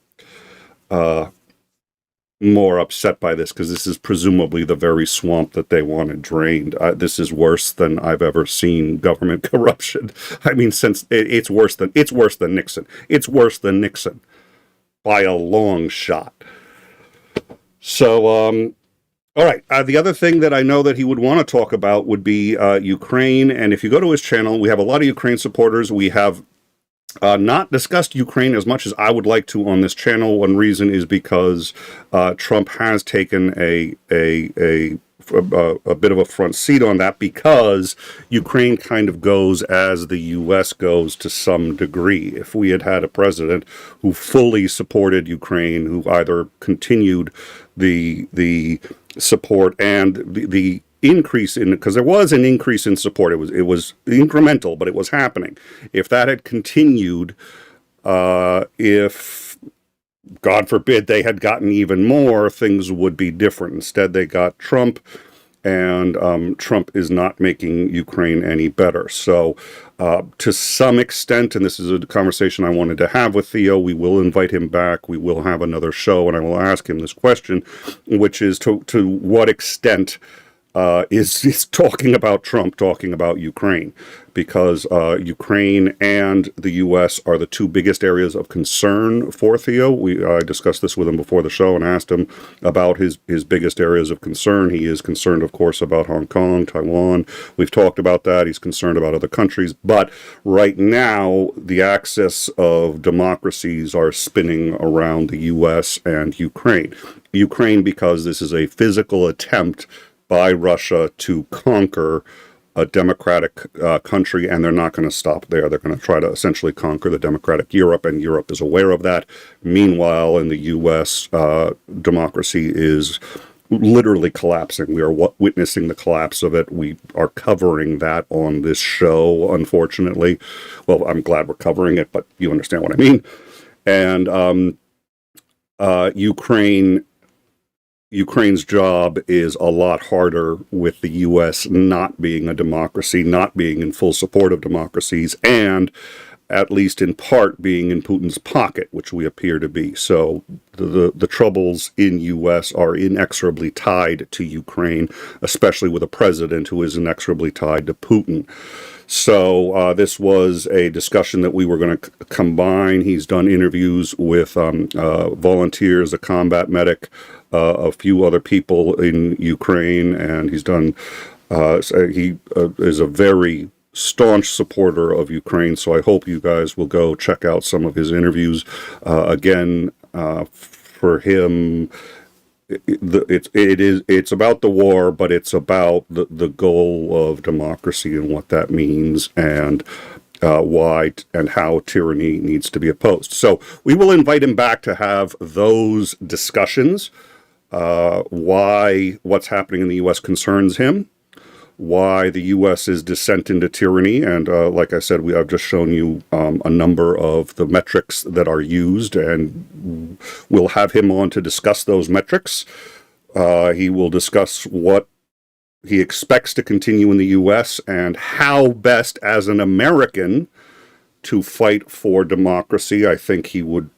more upset by this, because this is presumably the very swamp that they wanted drained. This is worse than I've ever seen government corruption. I mean, since it's worse than Nixon. It's worse than Nixon. By a long shot. So, all right. The other thing that I know that he would want to talk about would be Ukraine. And if you go to his channel, we have a lot of Ukraine supporters. We have not discussed Ukraine as much as I would like to on this channel. One reason is because Trump has taken a bit of a front seat on that, because Ukraine kind of goes as the U.S. goes to some degree. If we had had a president who fully supported Ukraine, who either continued the support and the increase in, because there was an increase in support, it was incremental, but it was happening. If that had continued, if God forbid they had gotten even more, things would be different. Instead, they got Trump, and Trump is not making Ukraine any better. So to some extent, and this is a conversation I wanted to have with Theo, we will invite him back. We will have another show, and I will ask him this question, which is to what extent is talking about Trump talking about Ukraine, because Ukraine and the U.S. are the two biggest areas of concern for Theo. I discussed this with him before the show and asked him about his biggest areas of concern. He is concerned, of course, about Hong Kong, Taiwan. We've talked about that. He's concerned about other countries. But right now, the axis of democracies are spinning around the U.S. and Ukraine. Ukraine, because this is a physical attempt by Russia to conquer a democratic country, and they're not going to stop there. They're going to try to essentially conquer the democratic Europe, and Europe is aware of that. Meanwhile, in the U.S., democracy is literally collapsing. We are witnessing the collapse of it. We are covering that on this show, unfortunately. Well, I'm glad we're covering it, but you understand what I mean. And Ukraine's job is a lot harder with the U.S. not being a democracy, not being in full support of democracies, and at least in part being in Putin's pocket, which we appear to be. So the troubles in U.S. are inexorably tied to Ukraine, especially with a president who is inexorably tied to Putin. So this was a discussion that we were going to combine. He's done interviews with volunteers, a combat medic, a few other people in Ukraine, and he's done. He is a very staunch supporter of Ukraine. So I hope you guys will go check out some of his interviews. Again, for him, it's about the war, but it's about the goal of democracy and what that means, and why and how tyranny needs to be opposed. So we will invite him back to have those discussions. Why what's happening in the U.S. concerns him, why the U.S.'s descent into tyranny, and like I said, I've just shown you a number of the metrics that are used, and we'll have him on to discuss those metrics. He will discuss what he expects to continue in the U.S. and how best, as an American, to fight for democracy. I think he would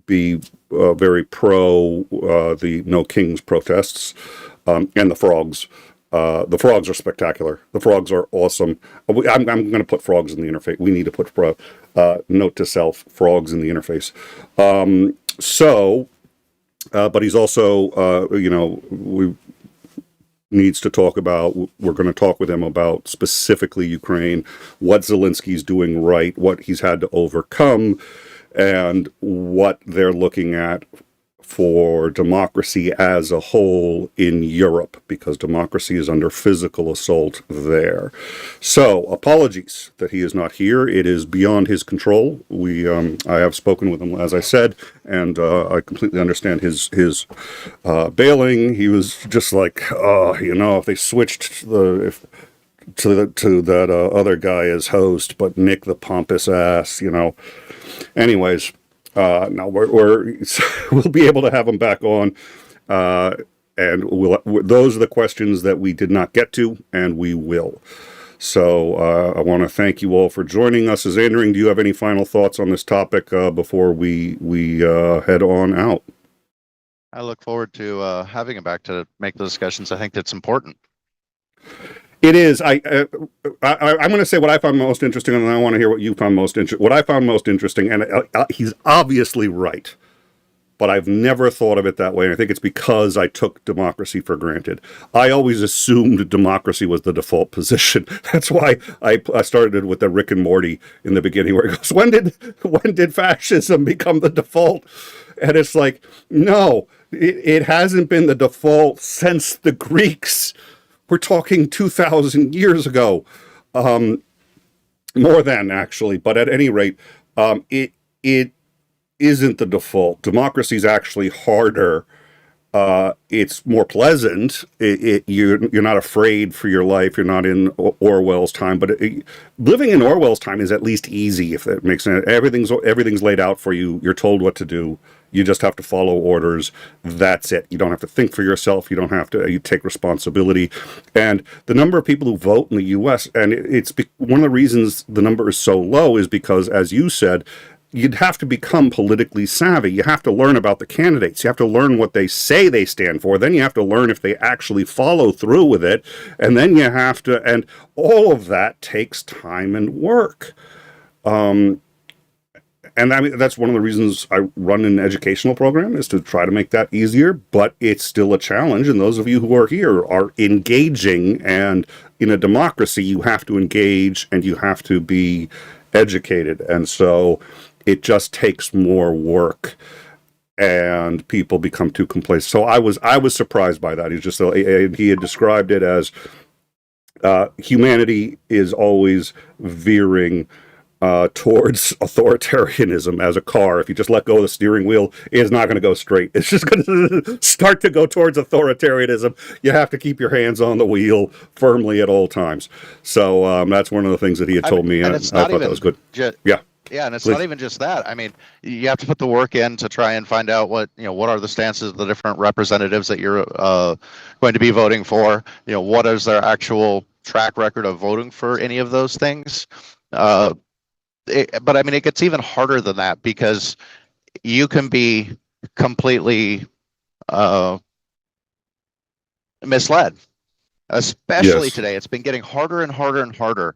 be very pro the No Kings protests and the frogs. The frogs are spectacular. The frogs are awesome. I'm going to put frogs in the interface. We need to put note to self, frogs in the interface. But he's also, needs to talk about. We're going to talk with him about specifically Ukraine, what Zelensky's doing right, what he's had to overcome, and what they're looking at for democracy as a whole in Europe, because democracy is under physical assault there. So, apologies that he is not here. It is beyond his control. I have spoken with him, as I said, and I completely understand his bailing. He was just like, if they switched to that other guy as host, but Nick the pompous ass, Anyways. Now we'll be able to have him back on, and those are the questions that we did not get to, and we will. So I want to thank you all for joining us. Andring, do you have any final thoughts on this topic before we head on out? I look forward to having him back to make the discussions. I think that's important. It is. I'm going to say what I found most interesting, and then I want to hear what you found most interesting. What I found most interesting, and he's obviously right, but I've never thought of it that way. And I think it's because I took democracy for granted. I always assumed democracy was the default position. That's why I started with the Rick and Morty in the beginning, where it goes, "When did fascism become the default?" And it's like, no, it hasn't been the default since the Greeks. We're talking 2,000 years ago, more than actually. But at any rate, it isn't the default. Democracy is actually harder. It's more pleasant. You're not afraid for your life. You're not in Orwell's time. But living in Orwell's time is at least easy, if that makes sense. Everything's laid out for you. You're told what to do. You just have to follow orders. That's it. You don't have to think for yourself. You don't have to. You take responsibility. And the number of people who vote in the U.S., and it's one of the reasons the number is so low is because, as you said, you'd have to become politically savvy. You have to learn about the candidates. You have to learn what they say they stand for. Then you have to learn if they actually follow through with it. And then you have to, and all of that takes time and work. And I mean, that's one of the reasons I run an educational program, is to try to make that easier, but it's still a challenge. And those of you who are here are engaging, and in a democracy, you have to engage and you have to be educated. And so it just takes more work, and people become too complacent. So I was surprised by that. He had described it as humanity is always veering towards authoritarianism as a car. If you just let go of the steering wheel, it's not going to go straight. It's just going to start to go towards authoritarianism. You have to keep your hands on the wheel firmly at all times. So that's one of the things that he had told me, and I thought that was good. Yeah, and it's not even just that. I mean, you have to put the work in to try and find out what are the stances of the different representatives that you're going to be voting for. What is their actual track record of voting for any of those things. But I mean, it gets even harder than that, because you can be completely misled, especially today. It's been getting harder and harder and harder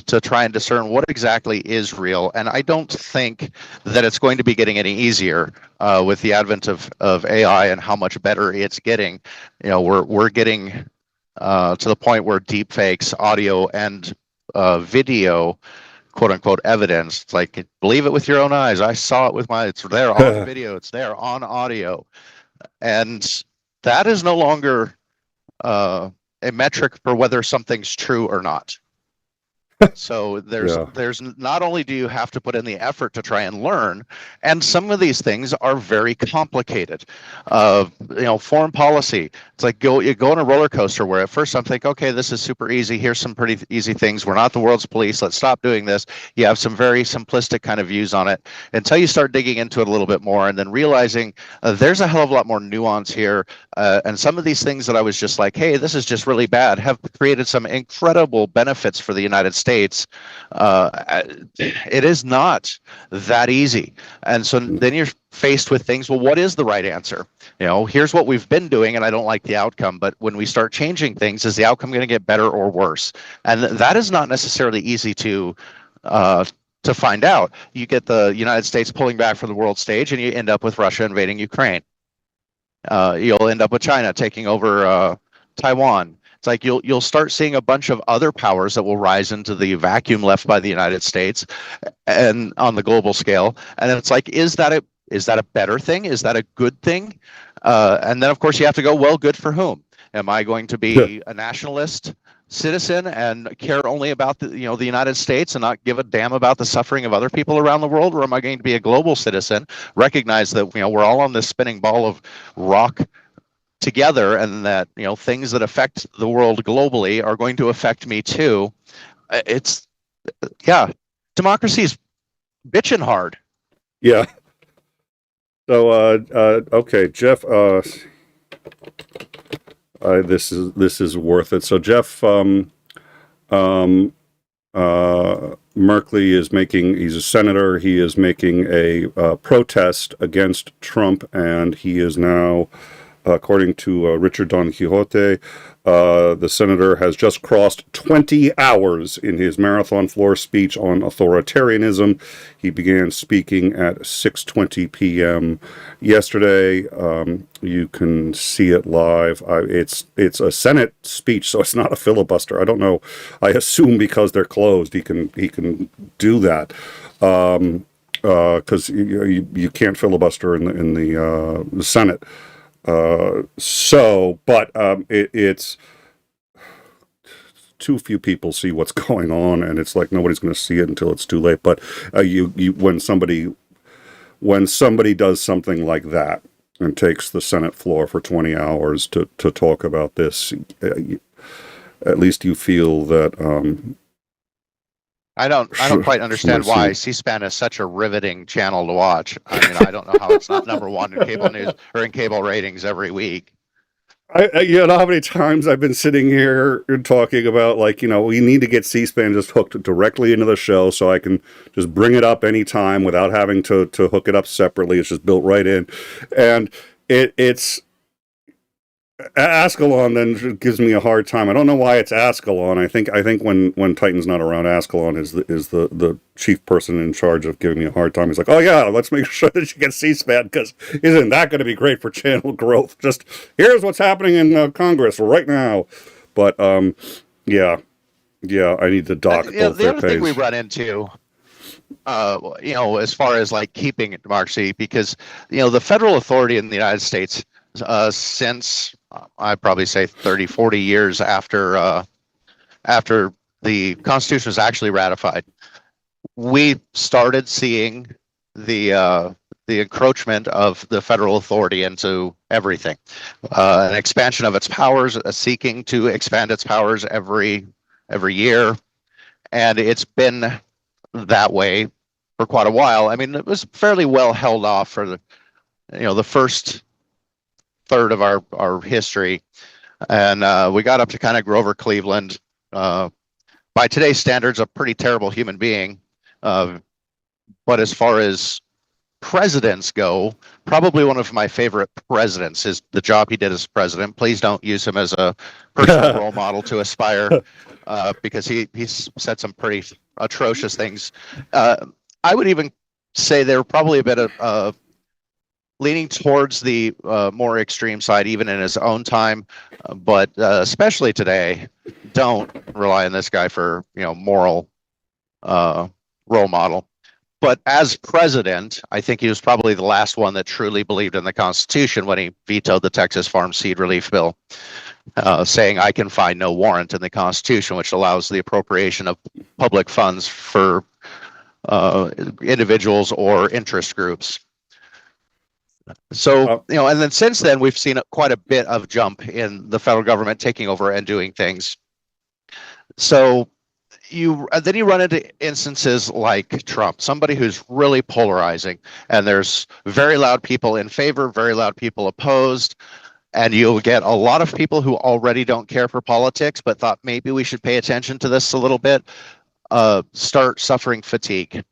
to try and discern what exactly is real. And I don't think that it's going to be getting any easier with the advent of AI and how much better it's getting. We're getting to the point where deep fakes, audio and video, quote unquote, evidence. It's like, believe it with your own eyes. I saw it with it's there on video, it's there on audio. And that is no longer a metric for whether something's true or not. So there's not only do you have to put in the effort to try and learn, and some of these things are very complicated. Foreign policy. It's like you go on a roller coaster where at first I'm thinking, okay, this is super easy. Here's some pretty easy things. We're not the world's police. Let's stop doing this. You have some very simplistic kind of views on it until you start digging into it a little bit more, and then realizing there's a hell of a lot more nuance here. And some of these things that I was just like, hey, this is just really bad, have created some incredible benefits for the United States. It is not that easy. And so then you're faced with things, well, what is the right answer? Here's what we've been doing, and I don't like the outcome. But when we start changing things, is the outcome going to get better or worse? And that is not necessarily easy to find out. You get the United States pulling back from the world stage, and you end up with Russia invading Ukraine. You'll end up with China taking over Taiwan. It's like you'll start seeing a bunch of other powers that will rise into the vacuum left by the United States, and on the global scale. And it's like, is that a better thing? Is that a good thing? And then of course you have to go, well, good for whom? Am I going to be a nationalist citizen and care only about the United States and not give a damn about the suffering of other people around the world, or am I going to be a global citizen, recognize that we're all on this spinning ball of rock together, and that things that affect the world globally are going to affect me too? It's democracy's bitching hard. Yeah. So okay, Jeff. This is worth it. So Jeff Merkley he's a senator. He is making a protest against Trump, and he is now, according to Richard Don Quixote, the senator has just crossed 20 hours in his marathon floor speech on authoritarianism. He began speaking at 6:20 p.m. yesterday. You can see it live. It's a Senate speech, so it's not a filibuster. I don't know. I assume because they're closed, he can do that. Because you can't filibuster in the Senate. It's too few people see what's going on, and it's like nobody's going to see it until it's too late. But when somebody does something like that and takes the Senate floor for 20 hours to talk about this, at least you feel that. I don't quite understand why C-SPAN is such a riveting channel to watch. I mean, I don't know how it's not number one in cable news or in cable ratings every week. You know how many times I've been sitting here and talking about, we need to get C-SPAN just hooked directly into the show so I can just bring it up anytime without having to hook it up separately. It's just built right in. And it's Ascalon then gives me a hard time. I don't know why it's Ascalon. I think when Titan's not around, Ascalon is the chief person in charge of giving me a hard time. He's like, oh yeah, let's make sure that you get C-SPAN, because isn't that going to be great for channel growth? Just here's what's happening in Congress right now. But yeah, I need to dock both their The other thing we pays. run into, as far as keeping democracy, because the federal authority in the United States, since I'd probably say 30, 40 years after the Constitution was actually ratified, we started seeing the encroachment of the federal authority into everything, an expansion of its powers, seeking to expand its powers every year, and it's been that way for quite a while. I mean, it was fairly well held off for the first third of our history, and we got up to kind of Grover Cleveland, by today's standards a pretty terrible human being, but as far as presidents go, probably one of my favorite presidents is the job he did as president. Please don't use him as a personal role model to aspire, because he's said some pretty atrocious things. I would even say they were probably a bit of leaning towards the more extreme side, even in his own time, but especially today, don't rely on this guy for moral role model. But as president, I think he was probably the last one that truly believed in the Constitution when he vetoed the Texas Farm Seed Relief Bill, saying, I can find no warrant in the Constitution which allows the appropriation of public funds for individuals or interest groups. So, and then since then, we've seen quite a bit of jump in the federal government taking over and doing things. So then you run into instances like Trump, somebody who's really polarizing, and there's very loud people in favor, very loud people opposed, and you'll get a lot of people who already don't care for politics but thought maybe we should pay attention to this a little bit, start suffering fatigue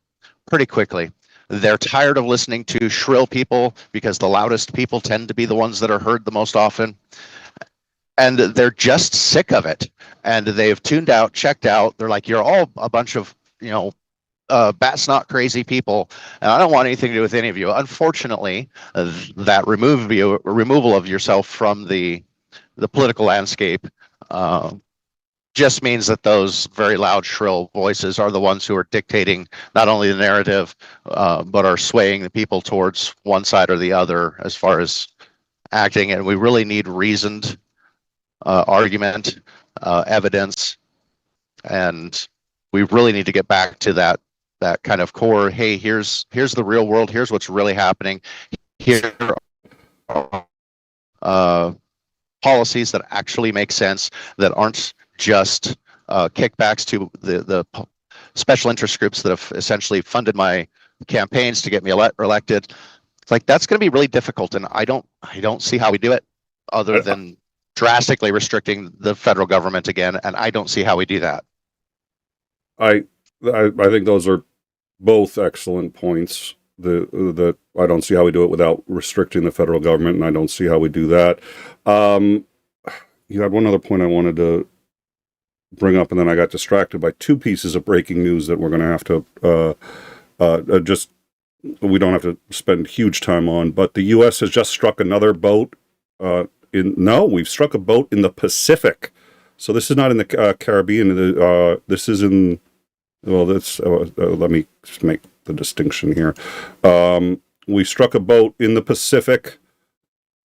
pretty quickly. They're tired of listening to shrill people because the loudest people tend to be the ones that are heard the most often. And they're just sick of it. And they've tuned out, checked out. They're like, you're all a bunch of, bat snot crazy people, and I don't want anything to do with any of you. Unfortunately, that removal of yourself from the the political landscape just means that those very loud, shrill voices are the ones who are dictating not only the narrative, but are swaying the people towards one side or the other as far as acting. And we really need reasoned argument, evidence, and we really need to get back to that kind of core. Hey, here's the real world. Here's what's really happening. Here are policies that actually make sense, that aren't just kickbacks to the special interest groups that have essentially funded my campaigns to get me elected. It's like, that's going to be really difficult, and I don't see how we do it other than drastically restricting the federal government again, and I don't see how we do that. I think those are both excellent points. That I don't see how we do it without restricting the federal government, and I don't see how we do that. You had one other point I wanted to bring up, and then I got distracted by two pieces of breaking news that we're going to have to we don't have to spend huge time on. But the U.S. has just struck another boat. We've struck a boat in the Pacific. So this is not in the Caribbean. This is in. Well, let me just make the distinction here. We struck a boat in the Pacific,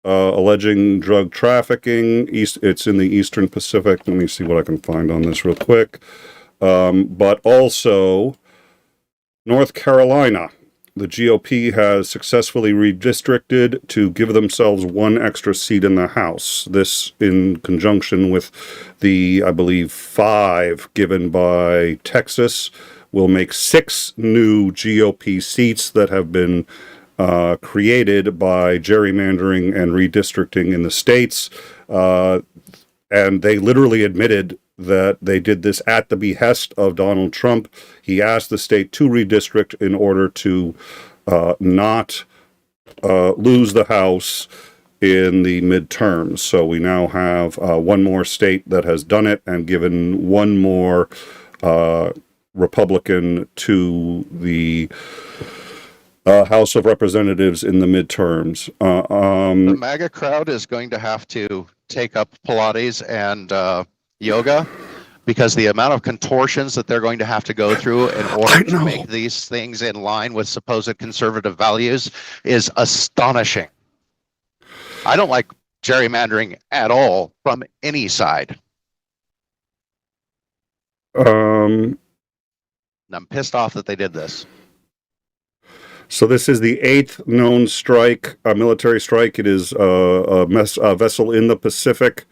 alleging drug trafficking. It's in the Eastern Pacific. Let me see what I can find on this real quick. But also, North Carolina. The GOP has successfully redistricted to give themselves one extra seat in the House. This in conjunction with the, I believe, 5 given by Texas, will make 6 new GOP seats that have been created by gerrymandering and redistricting in the states. And they literally admitted that they did this at the behest of Donald Trump. He asked the state to redistrict in order to not lose the House in the midterms. So we now have one more state that has done it and given one more Republican to the House of Representatives in the midterms. The MAGA crowd is going to have to take up Pilates and yoga, because the amount of contortions that they're going to have to go through in order to make these things in line with supposed conservative values is astonishing. I don't like gerrymandering at all from any side. And I'm pissed off that they did this. So this is the 8th known strike, military strike. It is a vessel in the Pacific.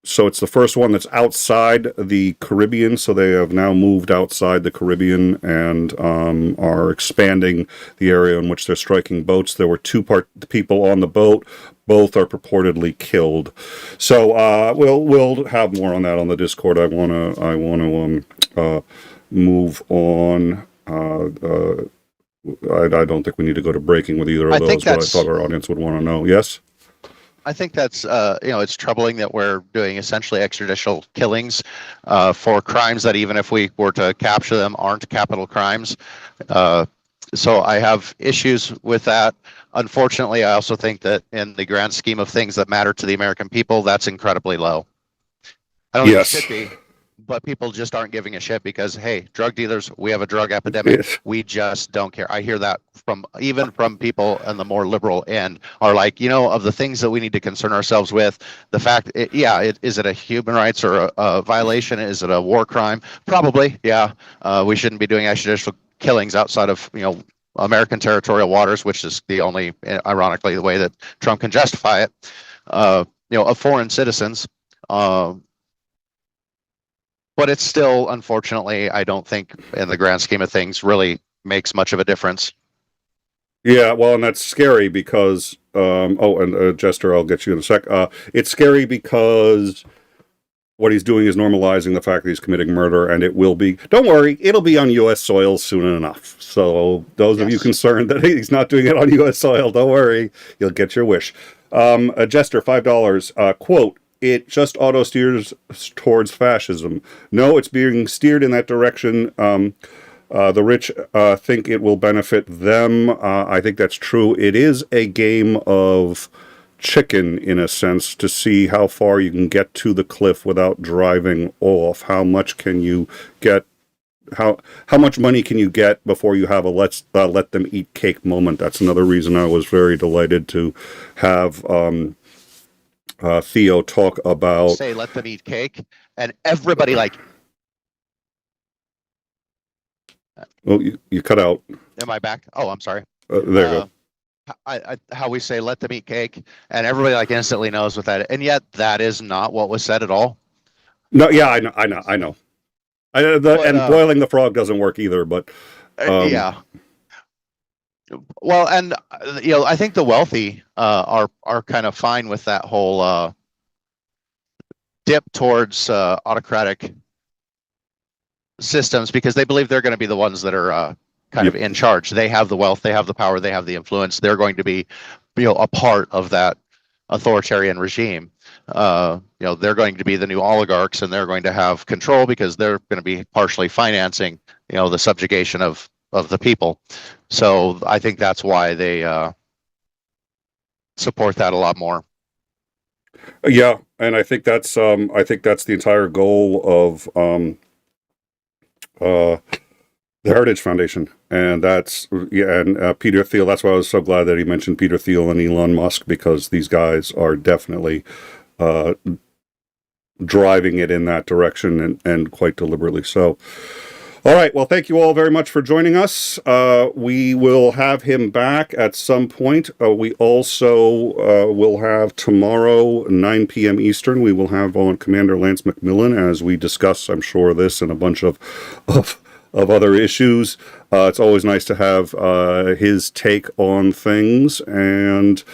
So it's the first one that's outside the Caribbean. So they have now moved outside the Caribbean and are expanding the area in which they're striking boats. There were 2 people on the boat. Both are purportedly killed. So we'll have more on that on the Discord. I want to move on. I don't think we need to go to breaking with either of those, but I thought our audience would want to know. Yes? I think that's, it's troubling that we're doing essentially extrajudicial killings for crimes that, even if we were to capture them, aren't capital crimes. So I have issues with that. Unfortunately, I also think that in the grand scheme of things that matter to the American people, that's incredibly low. I don't think it should be, but people just aren't giving a shit because, hey, drug dealers, we have a drug epidemic. We just don't care. I hear that even from people on the more liberal end are like, of the things that we need to concern ourselves with, the fact, is it a human rights or a violation? Is it a war crime? Probably, yeah. We shouldn't be doing extrajudicial killings outside of, American territorial waters, which is the only, ironically, the way that Trump can justify it, of foreign citizens. But it's still, unfortunately, I don't think in the grand scheme of things really makes much of a difference. Yeah, well, and that's scary because, Jester, I'll get you in a sec. It's scary because what he's doing is normalizing the fact that he's committing murder, and it will be, don't worry, it'll be on U.S. soil soon enough. So those of you concerned that he's not doing it on U.S. soil, don't worry, you'll get your wish. Jester, $5, quote, "It just auto-steers towards fascism. No, it's being steered in that direction. The rich think it will benefit them. I think that's true. It is a game of chicken in a sense to see how far you can get to the cliff without driving off. How much can you get? How much money can you get before you have a let them eat cake moment? That's another reason I was very delighted to have Theo talk about let them eat cake, and everybody like. Well, you cut out. Am I back? Oh, I'm sorry. There you go. How we say let them eat cake, and everybody like instantly knows what that is. And yet that is not what was said at all. No, yeah, I know. And boiling the frog doesn't work either, but yeah. Well, and I think the wealthy are kind of fine with that whole dip towards autocratic systems because they believe they're going to be the ones that are kind of in charge. They have the wealth, they have the power, they have the influence. They're going to be, a part of that authoritarian regime. They're going to be the new oligarchs, and they're going to have control because they're going to be partially financing, the subjugation of the people. So I think that's why they support that a lot more. Yeah, and I think that's the entire goal of the Heritage Foundation, and that's Peter Thiel. That's why I was so glad that he mentioned Peter Thiel and Elon Musk, because these guys are definitely driving it in that direction, and quite deliberately so. All right, well, thank you all very much for joining us. We will have him back at some point. We also will have tomorrow, 9 p.m. Eastern, we will have on Commander Lance McMillan as we discuss, I'm sure, this and a bunch of other issues. It's always nice to have his take on things, and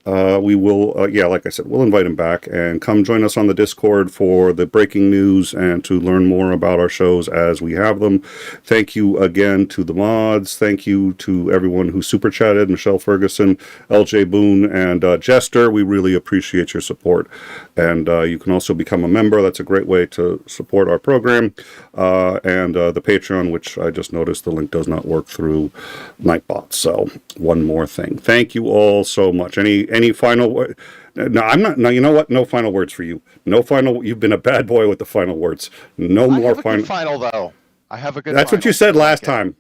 we will, like I said, we'll invite him back, and come join us on the Discord for the breaking news and to learn more about our shows as we have them. Thank you again to the mods. Thank you to everyone who super chatted, Michelle Ferguson, LJ Boone, and Jester. We really appreciate your support. And you can also become a member. That's a great way to support our program. And the Patreon, which I just noticed the link does not work through Nightbot. So one more thing. Thank you all so much. Any final word? No, I'm not. No, you know what? No final words for you. No final. You've been a bad boy with the final words. No more final. Final though. I have a good. That's final. What you said last time.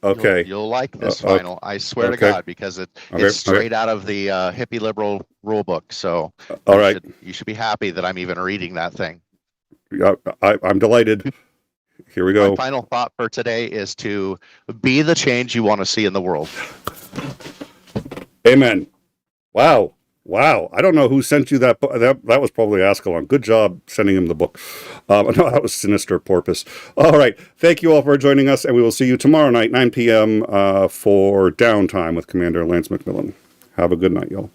Okay. You'll like this final. I swear to God, because it's straight out of the hippie liberal rule book. So all right, you should be happy that I'm even reading that thing. I'm delighted. Here we go. My final thought for today is to be the change you want to see in the world. Amen. Wow. I don't know who sent you that book. That was probably Ascalon. Good job sending him the book. No, that was Sinister Porpoise. All right. Thank you all for joining us, and we will see you tomorrow night, 9 p.m. For Downtime with Commander Lance McMillan. Have a good night, y'all.